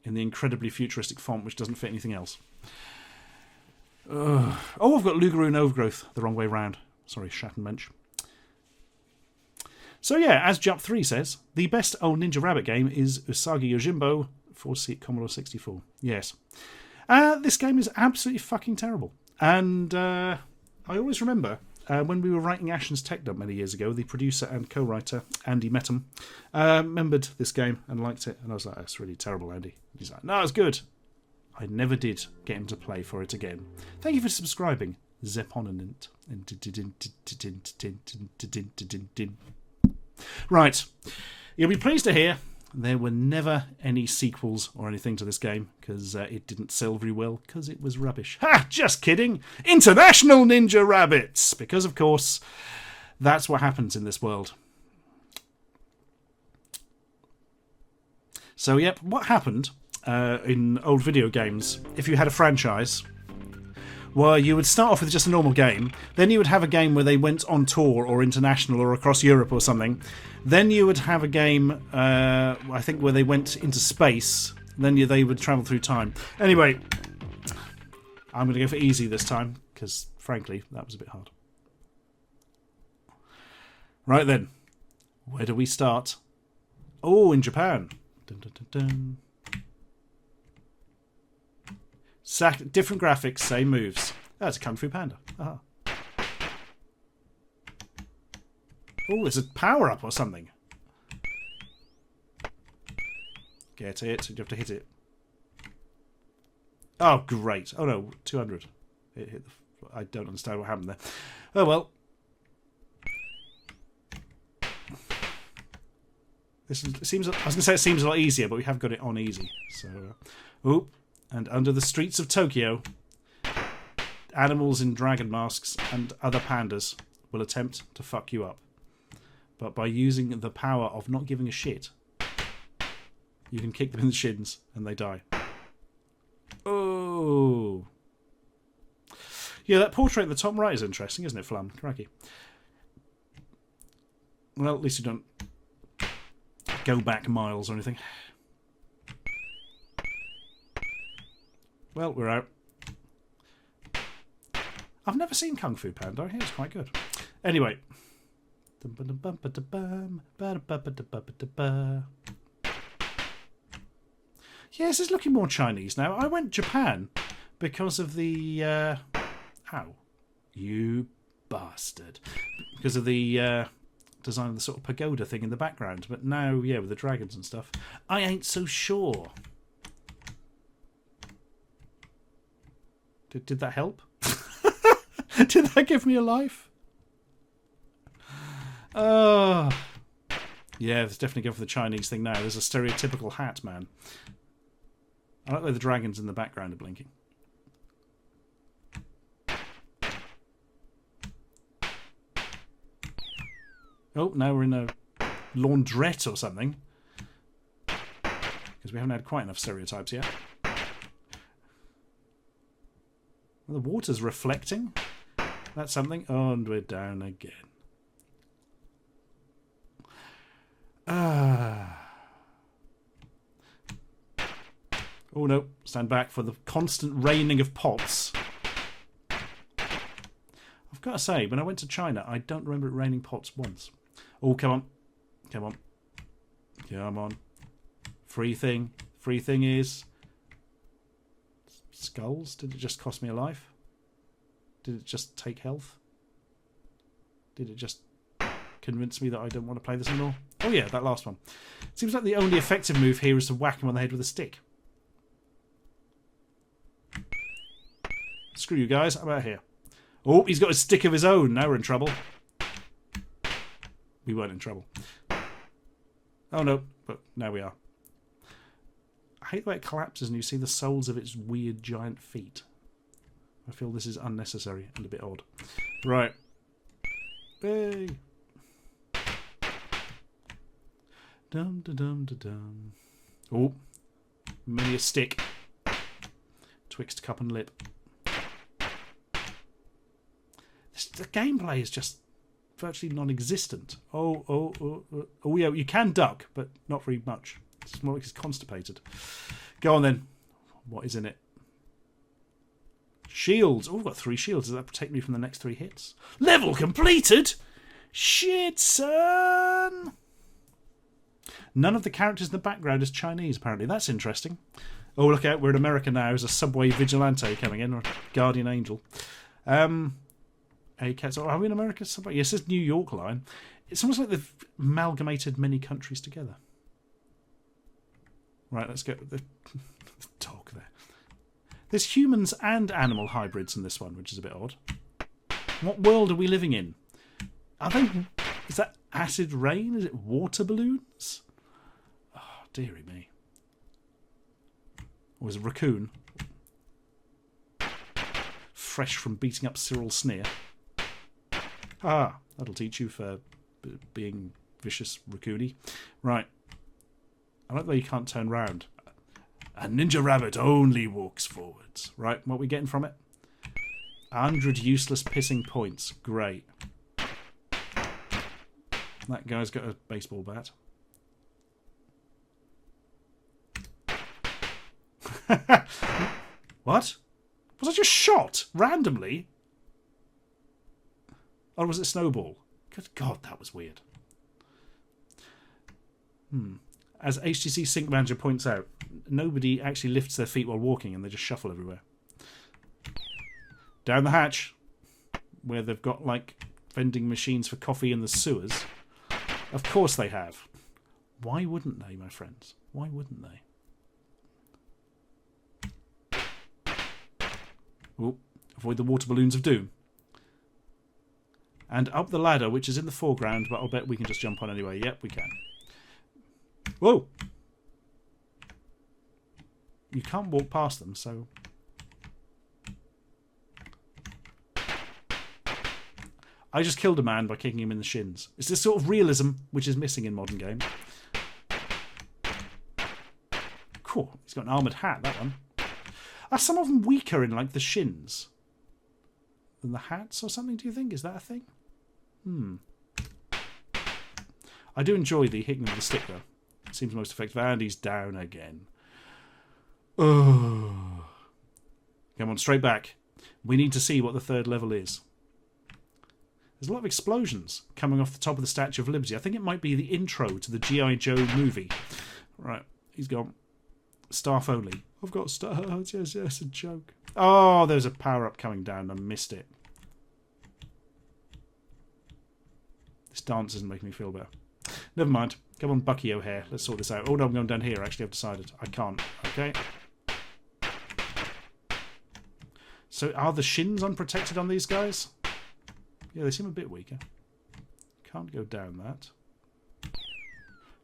In the incredibly futuristic font, which doesn't fit anything else. Oh, I've got Lugaroo and Overgrowth the wrong way round. Sorry, Shattenmensch. So yeah, as Jump 3 says, the best old Ninja Rabbit game is Usagi Yojimbo for Commodore 64. Yes. This game is absolutely fucking terrible. And I always remember when we were writing Ashens Tech Dump many years ago, the producer and co-writer, Andy Metham, remembered this game and liked it. And I was like, that's really terrible, Andy. And he's like, no, it's good. I never did get him to play for it again. Thank you for subscribing, Zeponanint. Right. You'll be pleased to hear there were never any sequels or anything to this game, because it didn't sell very well, because it was rubbish. Ha! Just kidding! International Ninja Rabbits! Because, of course, that's what happens in this world. So, yep, what happened in old video games, if you had a franchise, well, you would start off with just a normal game, then you would have a game where they went on tour or international or across Europe or something, then you would have a game, I think, where they went into space, then they would travel through time. Anyway, I'm going to go for easy this time, because, frankly, that was a bit hard. Right then, where do we start? Oh, in Japan. Dun, dun, dun, dun. Different graphics, same moves. That's a Kung Fu Panda. Oh, there's a power-up or something. Get it. You have to hit it. Oh, great. Oh, no. 200. It hit I don't understand what happened there. Oh, well. It seems. I was going to say it seems a lot easier, but we have got it on easy. So, oh, and under the streets of Tokyo, animals in dragon masks and other pandas will attempt to fuck you up. But by using the power of not giving a shit, you can kick them in the shins and they die. Oh. Yeah, that portrait at the top right is interesting, isn't it, Flam? Cracky. Well, at least you don't go back miles or anything. Well, we're out. I've never seen Kung Fu Panda. I hear it's quite good. Anyway. Yeah, this is looking more Chinese now. I went Japan because of the... Ow. You bastard. Because of the design of the sort of pagoda thing in the background. But now, yeah, with the dragons and stuff, I ain't so sure. Did that help? Did that give me a life? Yeah, let's definitely go for the Chinese thing now. There's a stereotypical hat, man. I like the way the dragons in the background are blinking. Oh, now we're in a laundrette or something. Because we haven't had quite enough stereotypes yet. Well, the water's reflecting. That's something. Oh, and we're down again. Oh no, stand back for the constant raining of pots. I've got to say, when I went to China, I don't remember it raining pots once. Oh, come on. Come on. Come on. Free thing. Free thing is... Skulls? Did it just cost me a life? Did it just take health? Did it just convince me that I don't want to play this anymore? Oh yeah, that last one. Seems like the only effective move here is to whack him on the head with a stick. Screw you guys, I'm out here. Oh, he's got a stick of his own. Now we're in trouble. We weren't in trouble. Oh no, but now we are. I hate the way it collapses and you see the soles of its weird giant feet. I feel this is unnecessary and a bit odd. Right. Hey. Dum da dum da dum. Oh, many a stick twixt cup and lip. The gameplay is just virtually non-existent. Oh, yeah, you can duck, but not very much. It's more like it's constipated. Go on then. What is in it? Shields. Oh, I've got 3 shields. Does that protect me from the next 3 hits? Level completed! Shit, son! None of the characters in the background is Chinese, apparently. That's interesting. Oh, look out. We're in America now. There's a subway vigilante coming in, or a guardian angel. So are we in America? Subway? Yes, it's New York line. It's almost like they've amalgamated many countries together. Right, let's get the dog there. There's humans and animal hybrids in this one, which is a bit odd. What world are we living in? Is that acid rain? Is it water balloons? Oh, dearie me. Or is it a raccoon? Fresh from beating up Cyril Sneer. Ah, that'll teach you for being vicious raccoony. Right. I like the way you can't turn round. A ninja rabbit only walks forwards. Right, what are we getting from it? 100 useless pissing points. Great. That guy's got a baseball bat. What? Was I just shot randomly? Or was it snowball? Good God, that was weird. As HTC Sync Manager points out, nobody actually lifts their feet while walking and they just shuffle everywhere. Down the hatch, where they've got, like, vending machines for coffee in the sewers. Of course they have. Why wouldn't they, my friends? Why wouldn't they? Oh, avoid the water balloons of doom. And up the ladder, which is in the foreground, but I'll bet we can just jump on anyway. Yep, we can. Whoa! You can't walk past them, so... I just killed a man by kicking him in the shins. It's this sort of realism which is missing in modern games. Cool. He's got an armoured hat, that one. Are some of them weaker in, like, the shins than the hats or something, do you think? Is that a thing? I do enjoy the hitting with the stick, though. It seems most effective. And he's down again. Oh. Come on, straight back. We need to see what the third level is. There's a lot of explosions coming off the top of the Statue of Liberty. I think it might be the intro to the G.I. Joe movie. Right, he's gone. Staff only. I've got stars. Yes, yes, a joke. Oh, there's a power-up coming down. I missed it. This dance isn't making me feel better. Never mind. Come on, Bucky O'Hare. Let's sort this out. Oh, no, I'm going down here. Actually, I've decided. I can't. Okay. So, are the shins unprotected on these guys? Yeah, they seem a bit weaker. Can't go down that.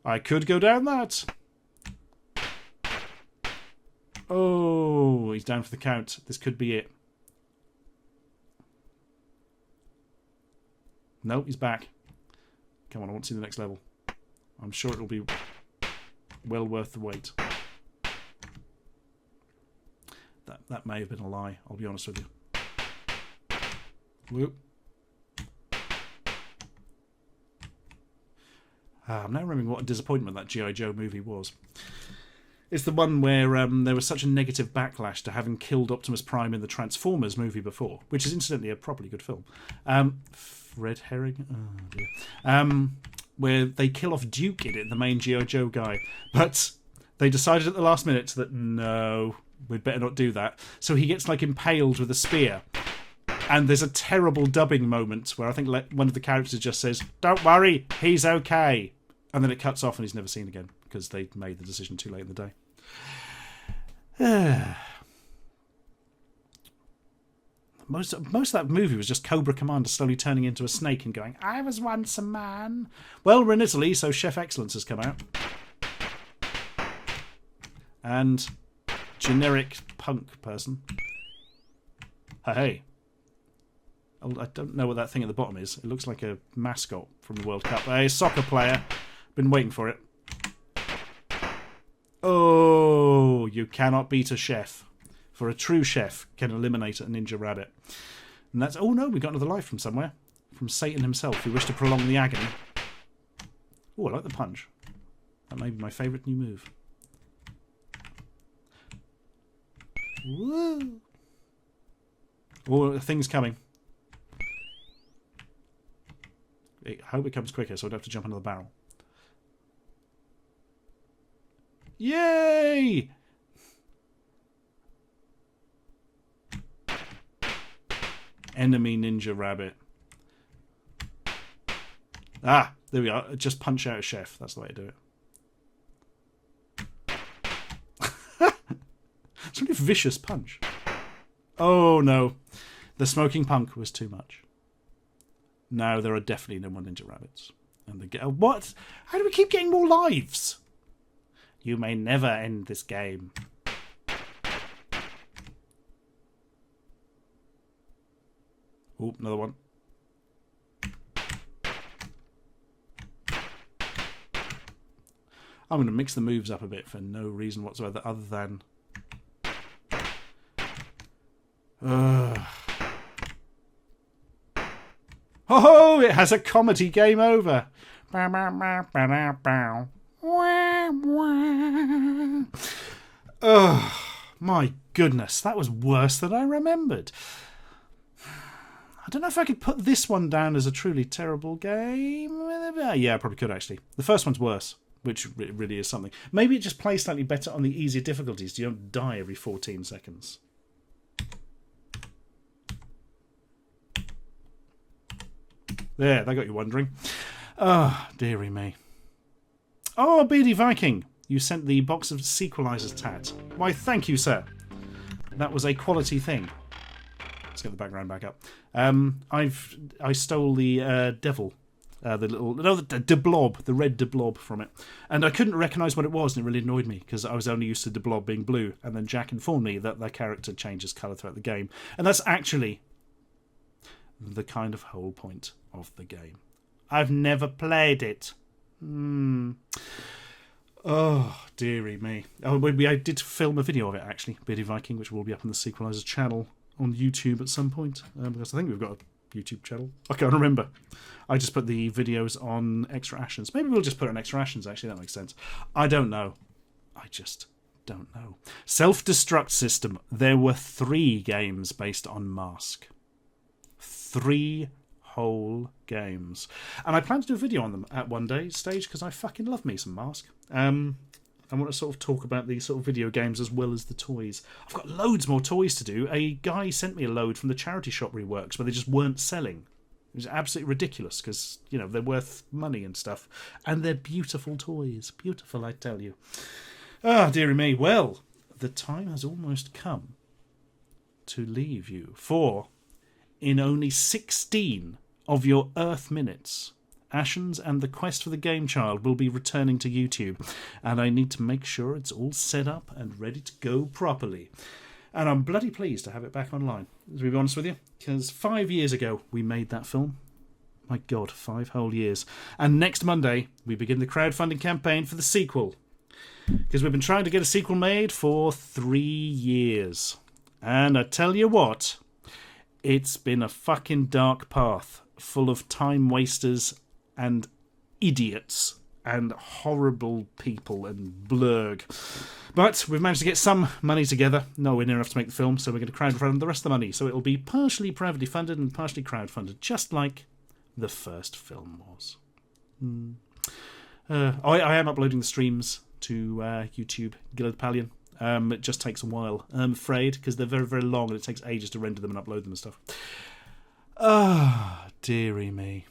I could go down that. Oh, he's down for the count. This could be it. No, he's back. Come on, I want to see the next level. I'm sure it'll be well worth the wait. That may have been a lie, I'll be honest with you. Whoop. I'm now remembering what a disappointment that G.I. Joe movie was. It's the one where there was such a negative backlash to having killed Optimus Prime in the Transformers movie before, which is incidentally a properly good film. Red herring? Oh, dear. Where they kill off Duke in it, the main G.I. Joe guy. But they decided at the last minute that, no, we'd better not do that. So he gets, like, impaled with a spear. And there's a terrible dubbing moment where I think one of the characters just says, "Don't worry, he's okay." And then it cuts off and he's never seen again because they made the decision too late in the day. Most of that movie was just Cobra Commander slowly turning into a snake and going, "I was once a man." Well, we're in Italy, so Chef Excellence has come out. And generic punk person. Hey. I don't know what that thing at the bottom is. It looks like a mascot from the World Cup. A soccer player. Been waiting for it. Oh, you cannot beat a chef. For a true chef can eliminate a ninja rabbit. And that's... Oh no, we got another life from somewhere. From Satan himself, who wished to prolong the agony. Oh, I like the punch. That may be my favourite new move. Woo! Oh, the thing's coming. I hope it comes quicker so I don't have to jump into the barrel. Yay! Enemy ninja rabbit. Ah, there we are. Just punch out a chef. That's the way to do it. It's a really vicious punch. Oh no. The smoking punk was too much. Now there are definitely no more ninja rabbits. And they get... What? How do we keep getting more lives? You may never end this game. Oh, another one. I'm going to mix the moves up a bit for no reason whatsoever other than... Oh, it has a comedy game over. Oh, my goodness. That was worse than I remembered. I don't know if I could put this one down as a truly terrible game. Yeah, I probably could, actually. The first one's worse, which really is something. Maybe it just plays slightly better on the easier difficulties. You don't die every 14 seconds. There, that got you wondering. Oh, dearie me. Oh, Beardy Viking. You sent the box of sequelizers tat. Why, thank you, sir. That was a quality thing. Let's get the background back up. I stole the devil the little, no, the blob, the red blob from it. And I couldn't recognise what it was, and it really annoyed me, because I was only used to the blob being blue. And then Jack informed me that their character changes colour throughout the game. And that's actually the kind of whole point of the game. I've never played it. Oh, dearie me. I did film a video of it, actually, Beardy Viking, which will be up on the Sequelizer channel on YouTube at some point, because I think we've got a YouTube channel. I can't remember. I just put the videos on Extra Ashens. Maybe we'll just put it on Extra Ashens, actually. That makes sense. I don't know. I just don't know. Self-destruct system. There were 3 games based on Mask. 3 whole games. And I plan to do a video on them at one day stage, because I fucking love me some Mask. I want to sort of talk about these sort of video games as well as the toys. I've got loads more toys to do. A guy sent me a load from the charity shop where he works, where they just weren't selling. It was absolutely ridiculous, because, you know, they're worth money and stuff. And they're beautiful toys. Beautiful, I tell you. Ah, dearie me. Well, the time has almost come to leave you. For in only 16 of your Earth minutes, Ashens and the Quest for the Game Child will be returning to YouTube, and I need to make sure it's all set up and ready to go properly. And I'm bloody pleased to have it back online, to be honest with you, because 5 years ago we made that film. My God, 5 whole years. And next Monday we begin the crowdfunding campaign for the sequel, because we've been trying to get a sequel made for 3 years. And I tell you what, it's been a fucking dark path, full of time wasters and idiots and horrible people and blurg. But we've managed to get some money together, nowhere near enough to make the film, so we're going to crowdfund the rest of the money. So it'll be partially privately funded and partially crowdfunded, just like the first film was. I am uploading the streams to YouTube, Gillard Pallion. It just takes a while, I'm afraid, because they're very, very long and it takes ages to render them and upload them and stuff. Ah, dearie me.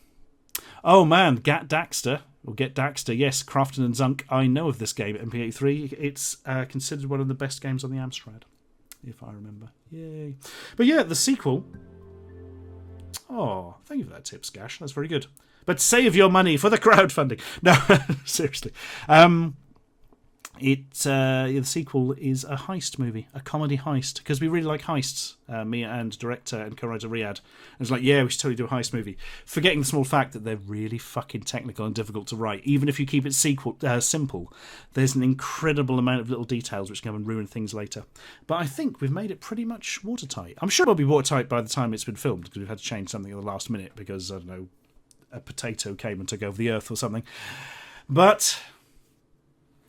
Oh man, Get Daxter, yes, Crafton and Zunk. I know of this game at MP83. It's considered one of the best games on the Amstrad, if I remember. Yay. But yeah, the sequel. Oh, thank you for that tip, Skash. That's very good. But save your money for the crowdfunding. No, seriously. The sequel is a heist movie, a comedy heist, because we really like heists, me and director and co-writer Riyadh. And it's like, yeah, we should totally do a heist movie, forgetting the small fact that they're really fucking technical and difficult to write. Even if you keep it simple, there's an incredible amount of little details which can come and ruin things later. But I think we've made it pretty much watertight. I'm sure it'll be watertight by the time it's been filmed, because we've had to change something at the last minute because, I don't know, a potato came and took over the earth or something. But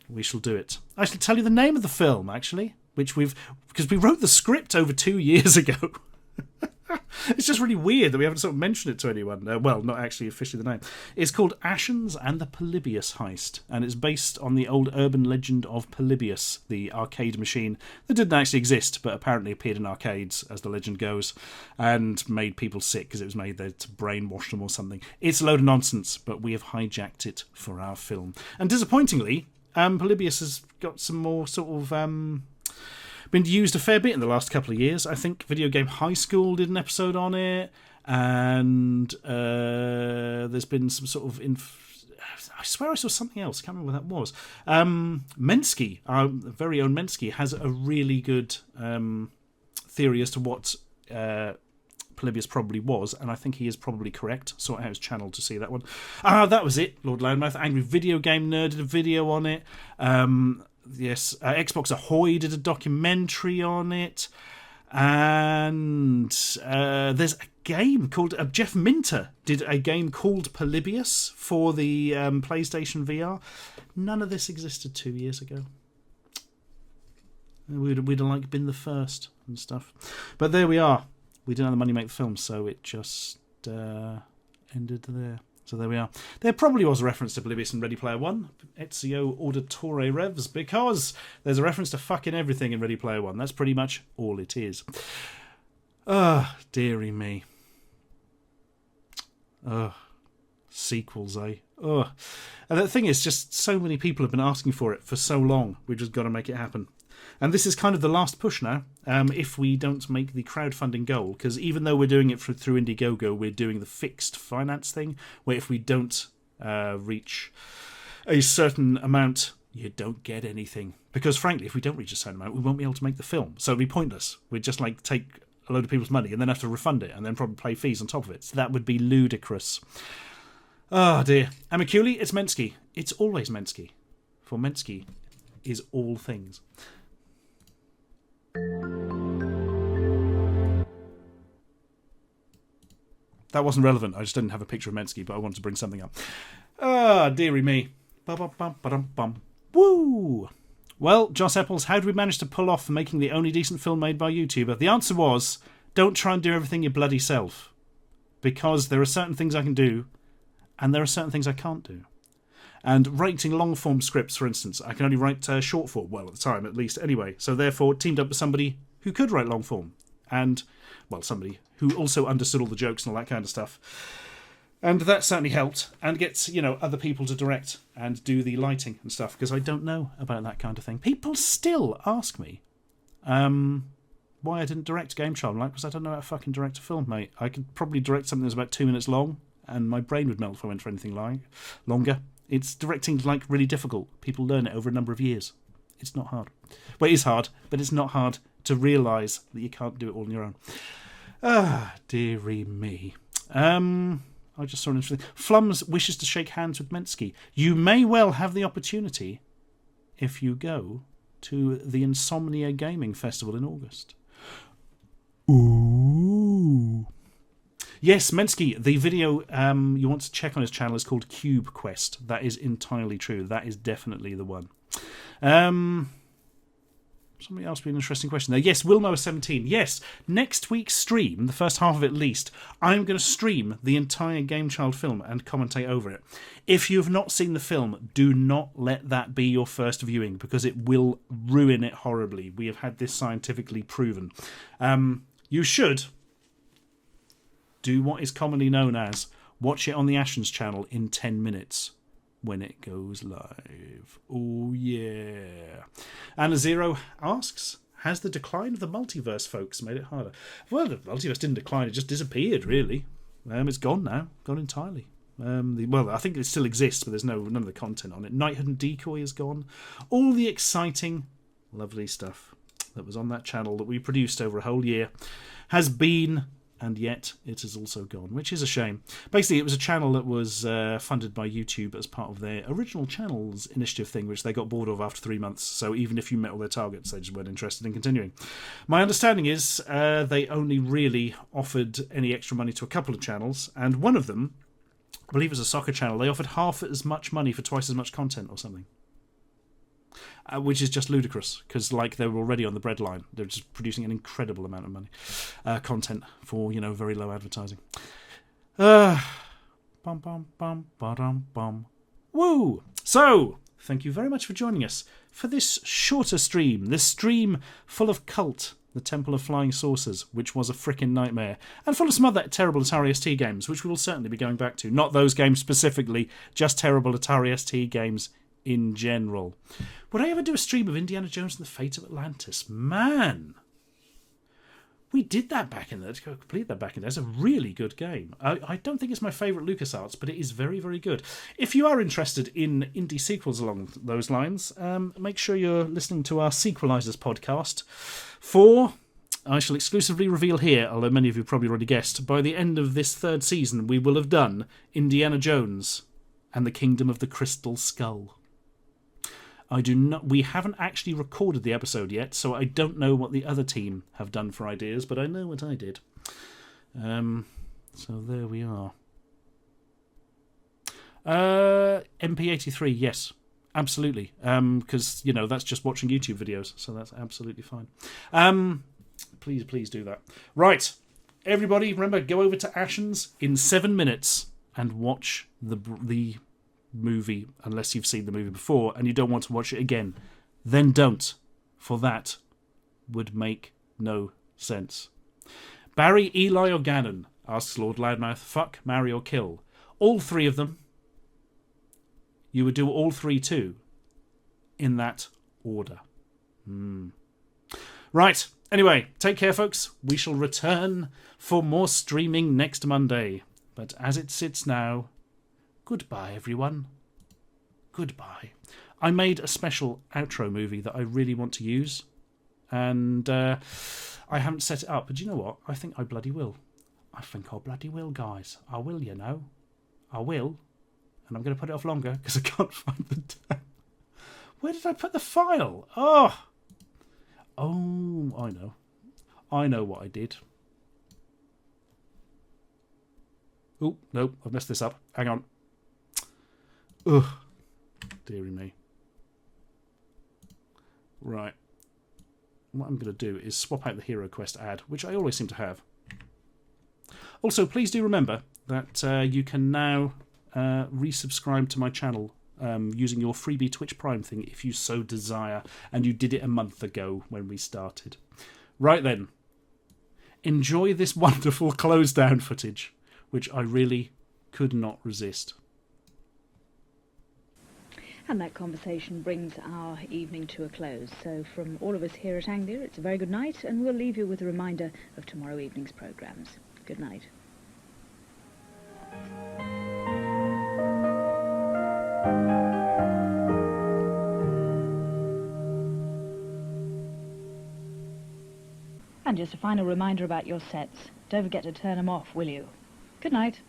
we shall do it. I shall tell you the name of the film, actually, because we wrote the script over 2 years ago. It's just really weird that we haven't sort of mentioned it to anyone. Well, not actually officially the name. It's called Ashens and the Polybius Heist, and it's based on the old urban legend of Polybius, the arcade machine that didn't actually exist, but apparently appeared in arcades, as the legend goes, and made people sick because it was made there to brainwash them or something. It's a load of nonsense, but we have hijacked it for our film. And disappointingly, Polybius has got some more sort of been used a fair bit in the last couple of years. I think Video Game High School did an episode on it, and there's been some sort of I swear I saw something else. I can't remember what that was. Mensky, our very own Mensky, has a really good theory as to what Polybius probably was, and I think he is probably correct. Sort out his channel to see that one. That was it. Lord Loudmouth, Angry Video Game Nerd, did a video on it. Yes, Xbox Ahoy did a documentary on it, and there's a game called Jeff Minter did a game called Polybius for the PlayStation VR. None of this existed 2 years ago. We'd have like been the first and stuff, but there we are. We didn't have the money to make the film, so it just ended there. So there we are. There probably was a reference to Polybius and Ready Player One, Ezio Auditore Revs, because there's a reference to fucking everything in Ready Player One. That's pretty much all it is. Dearie me. Sequels, eh? And the thing is, just so many people have been asking for it for so long. We've just got to make it happen. And this is kind of the last push now, if we don't make the crowdfunding goal, because even though we're doing it through Indiegogo, we're doing the fixed finance thing, where if we don't reach a certain amount, you don't get anything. Because frankly, if we don't reach a certain amount, we won't be able to make the film. So it'd be pointless. We'd just like take a load of people's money and then have to refund it and then probably pay fees on top of it. So that would be ludicrous. Oh dear. Amiculi, it's Mensky. It's always Mensky. For Mensky is all things. That wasn't relevant. I just didn't have a picture of Mensky, but I wanted to bring something up. Ah, dearie me. Ba-ba-bum-ba-dum-bum. Woo! Well, Joss Epples, how did we manage to pull off making the only decent film made by a YouTuber? The answer was, don't try and do everything your bloody self. Because there are certain things I can do, and there are certain things I can't do. And writing long-form scripts, for instance, I can only write short-form, well, at the time, at least, anyway. So therefore, teamed up with somebody who could write long-form. And, well, somebody who also understood all the jokes and all that kind of stuff. And that certainly helped. And gets, other people to direct and do the lighting and stuff, because I don't know about that kind of thing. People still ask me why I didn't direct Game Child. I'm like, because I don't know how to fucking direct a film, mate. I could probably direct something that's about 2 minutes long, and my brain would melt if I went for anything longer. It's directing really difficult. People learn it over a number of years. It's not hard. Well, it is hard, but it's not hard to realise that you can't do it all on your own. Ah, dearie me. I just saw an interesting... Flums wishes to shake hands with Mensky. You may well have the opportunity if you go to the Insomnia Gaming Festival in August. Ooh. Yes, Mensky, the video you want to check on his channel is called Cube Quest. That is entirely true. That is definitely the one. Somebody asked me an interesting question there. Yes, Wilmo17. Yes, next week's stream, the first half of it at least, I'm going to stream the entire Game Child film and commentate over it. If you have not seen the film, do not let that be your first viewing, because it will ruin it horribly. We have had this scientifically proven. You should do what is commonly known as watch it on the Ashens channel in 10 minutes. When it goes live. Oh, yeah. Anna Zero asks, has the decline of the multiverse, folks, made it harder? Well, the multiverse didn't decline. It just disappeared, really. It's gone now. Gone entirely. I think it still exists, but there's none of the content on it. Knighthood and Decoy is gone. All the exciting, lovely stuff that was on that channel that we produced over a whole year has been... and yet it is also gone, which is a shame. Basically, it was a channel that was funded by YouTube as part of their original channels initiative thing, which they got bored of after 3 months. So even if you met all their targets, they just weren't interested in continuing. My understanding is they only really offered any extra money to a couple of channels, and one of them, I believe it was a soccer channel, they offered half as much money for twice as much content or something. Which is just ludicrous, because they were already on the breadline. They're just producing an incredible amount of money, content for very low advertising. Bum bum bum ba-dum bum. Woo! So, thank you very much for joining us for this shorter stream. This stream full of Kult, the Temple of Flying Saucers, which was a frickin' nightmare, and full of some other terrible Atari ST games, which we will certainly be going back to. Not those games specifically, just terrible Atari ST games in general. Would I ever do a stream of Indiana Jones and the Fate of Atlantis? Man! We did that back in there. Complete that back in there. It's a really good game. I don't think it's my favourite LucasArts, but it is very, very good. If you are interested in indie sequels along those lines, make sure you're listening to our Sequelizers podcast. For, I shall exclusively reveal here, although many of you probably already guessed, by the end of this 3rd season, we will have done Indiana Jones and the Kingdom of the Crystal Skull. We haven't actually recorded the episode yet, so I don't know what the other team have done for ideas, but I know what I did. So there we are. MP83, yes, absolutely. Because, that's just watching YouTube videos, so that's absolutely fine. Please do that. Right, everybody, remember, go over to Ashens in 7 minutes and watch the movie, unless you've seen the movie before and you don't want to watch it again. Then don't, for that would make no sense. Barry, Eli or Gannon, asks Lord Loudmouth. Fuck, marry or kill? All 3 of them. You would do all 3 too, in that order. Right. Anyway, take care, folks. We shall return for more streaming next Monday. But as it sits now, goodbye, everyone. Goodbye. I made a special outro movie that I really want to use, and I haven't set it up. But do you know what? I think I bloody will. I think I bloody will, guys. I will, you know. I will. And I'm going to put it off longer because I can't find the damn... Where did I put the file? Oh, I know. I know what I did. Oh, no, I've messed this up. Hang on. Ugh. Dearie me. Right. What I'm going to do is swap out the Hero Quest ad, which I always seem to have. Also, please do remember that you can now resubscribe to my channel using your freebie Twitch Prime thing if you so desire, and you did it a month ago when we started. Right then. Enjoy this wonderful close down footage, which I really could not resist. And that conversation brings our evening to a close. So from all of us here at Anglia, it's a very good night, and we'll leave you with a reminder of tomorrow evening's programmes. Good night. And just a final reminder about your sets. Don't forget to turn them off, will you? Good night.